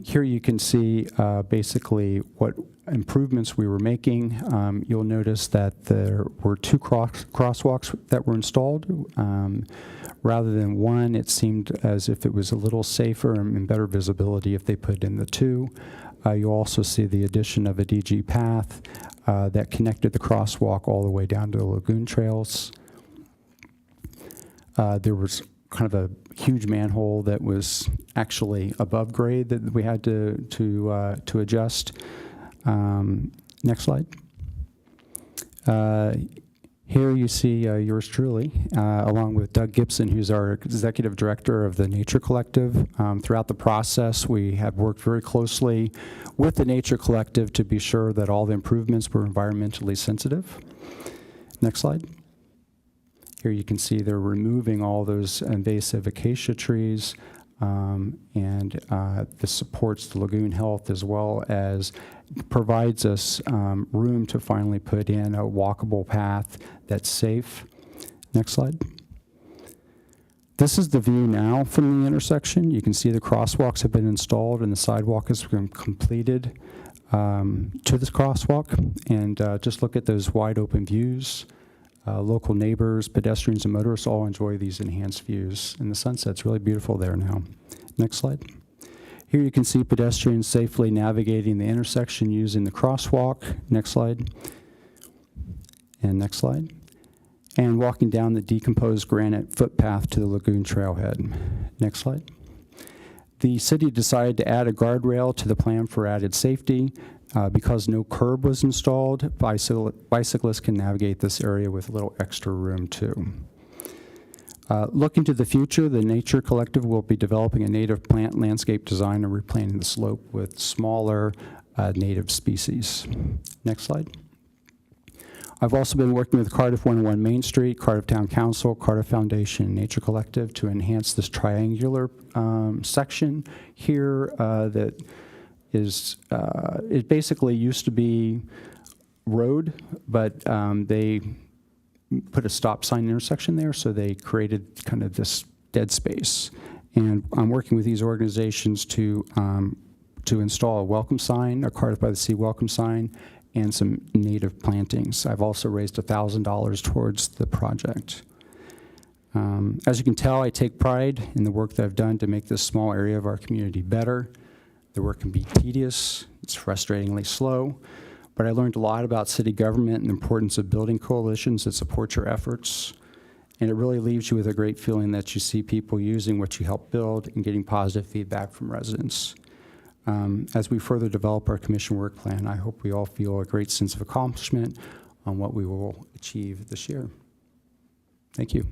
Here you can see basically what improvements we were making. You'll notice that there were two crosswalks that were installed. Rather than one, it seemed as if it was a little safer and better visibility if they put in the two. You also see the addition of a DG path that connected the crosswalk all the way down to the lagoon trails. There was kind of a huge manhole that was actually above grade that we had to adjust. Next slide. Here you see yours truly, along with Doug Gibson, who's our executive director of the Nature Collective. Throughout the process, we have worked very closely with the Nature Collective to be sure that all the improvements were environmentally sensitive. Next slide. Here you can see they're removing all those invasive acacia trees, and this supports the lagoon health as well as provides us room to finally put in a walkable path that's safe. Next slide. This is the view now from the intersection. You can see the crosswalks have been installed and the sidewalk has been completed to this crosswalk. And just look at those wide open views. Local neighbors, pedestrians, and motorists all enjoy these enhanced views. And the sunset's really beautiful there now. Next slide. Here you can see pedestrians safely navigating the intersection using the crosswalk. Next slide. And next slide. And walking down the decomposed granite footpath to the lagoon trailhead. Next slide. The city decided to add a guardrail to the plan for added safety. Because no curb was installed, bicyclists can navigate this area with a little extra room too. Looking to the future, the Nature Collective will be developing a native plant landscape design and replanting the slope with smaller native species. Next slide. I've also been working with Cardiff 101 Main Street, Cardiff Town Council, Cardiff Foundation, and Nature Collective to enhance this triangular section here that is, it basically used to be road, but they put a stop sign intersection there, so they created kind of this dead space. And I'm working with these organizations to install a welcome sign, a Cardiff by the Sea welcome sign, and some native plantings. I've also raised $1,000 towards the project. As you can tell, I take pride in the work that I've done to make this small area of our community better. The work can be tedious, it's frustratingly slow, but I learned a lot about city government and the importance of building coalitions that support your efforts. And it really leaves you with a great feeling that you see people using what you help build and getting positive feedback from residents. As we further develop our commission work plan, I hope we all feel a great sense of accomplishment on what we will achieve this year. Thank you.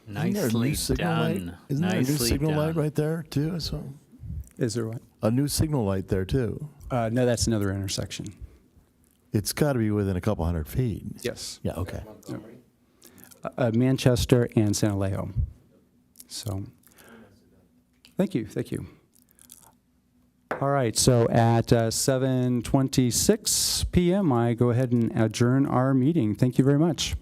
Nicely done. Isn't there a new Nicely signal light done. right there, too? So, Is there what? a new signal light there, too. No, that's another intersection. It's got to be within a couple hundred feet. Yes. Yeah, okay. Manchester and San Alejo. So, thank you, thank you. All right, so at 7:26 p.m., I go ahead and adjourn our meeting. Thank you very much.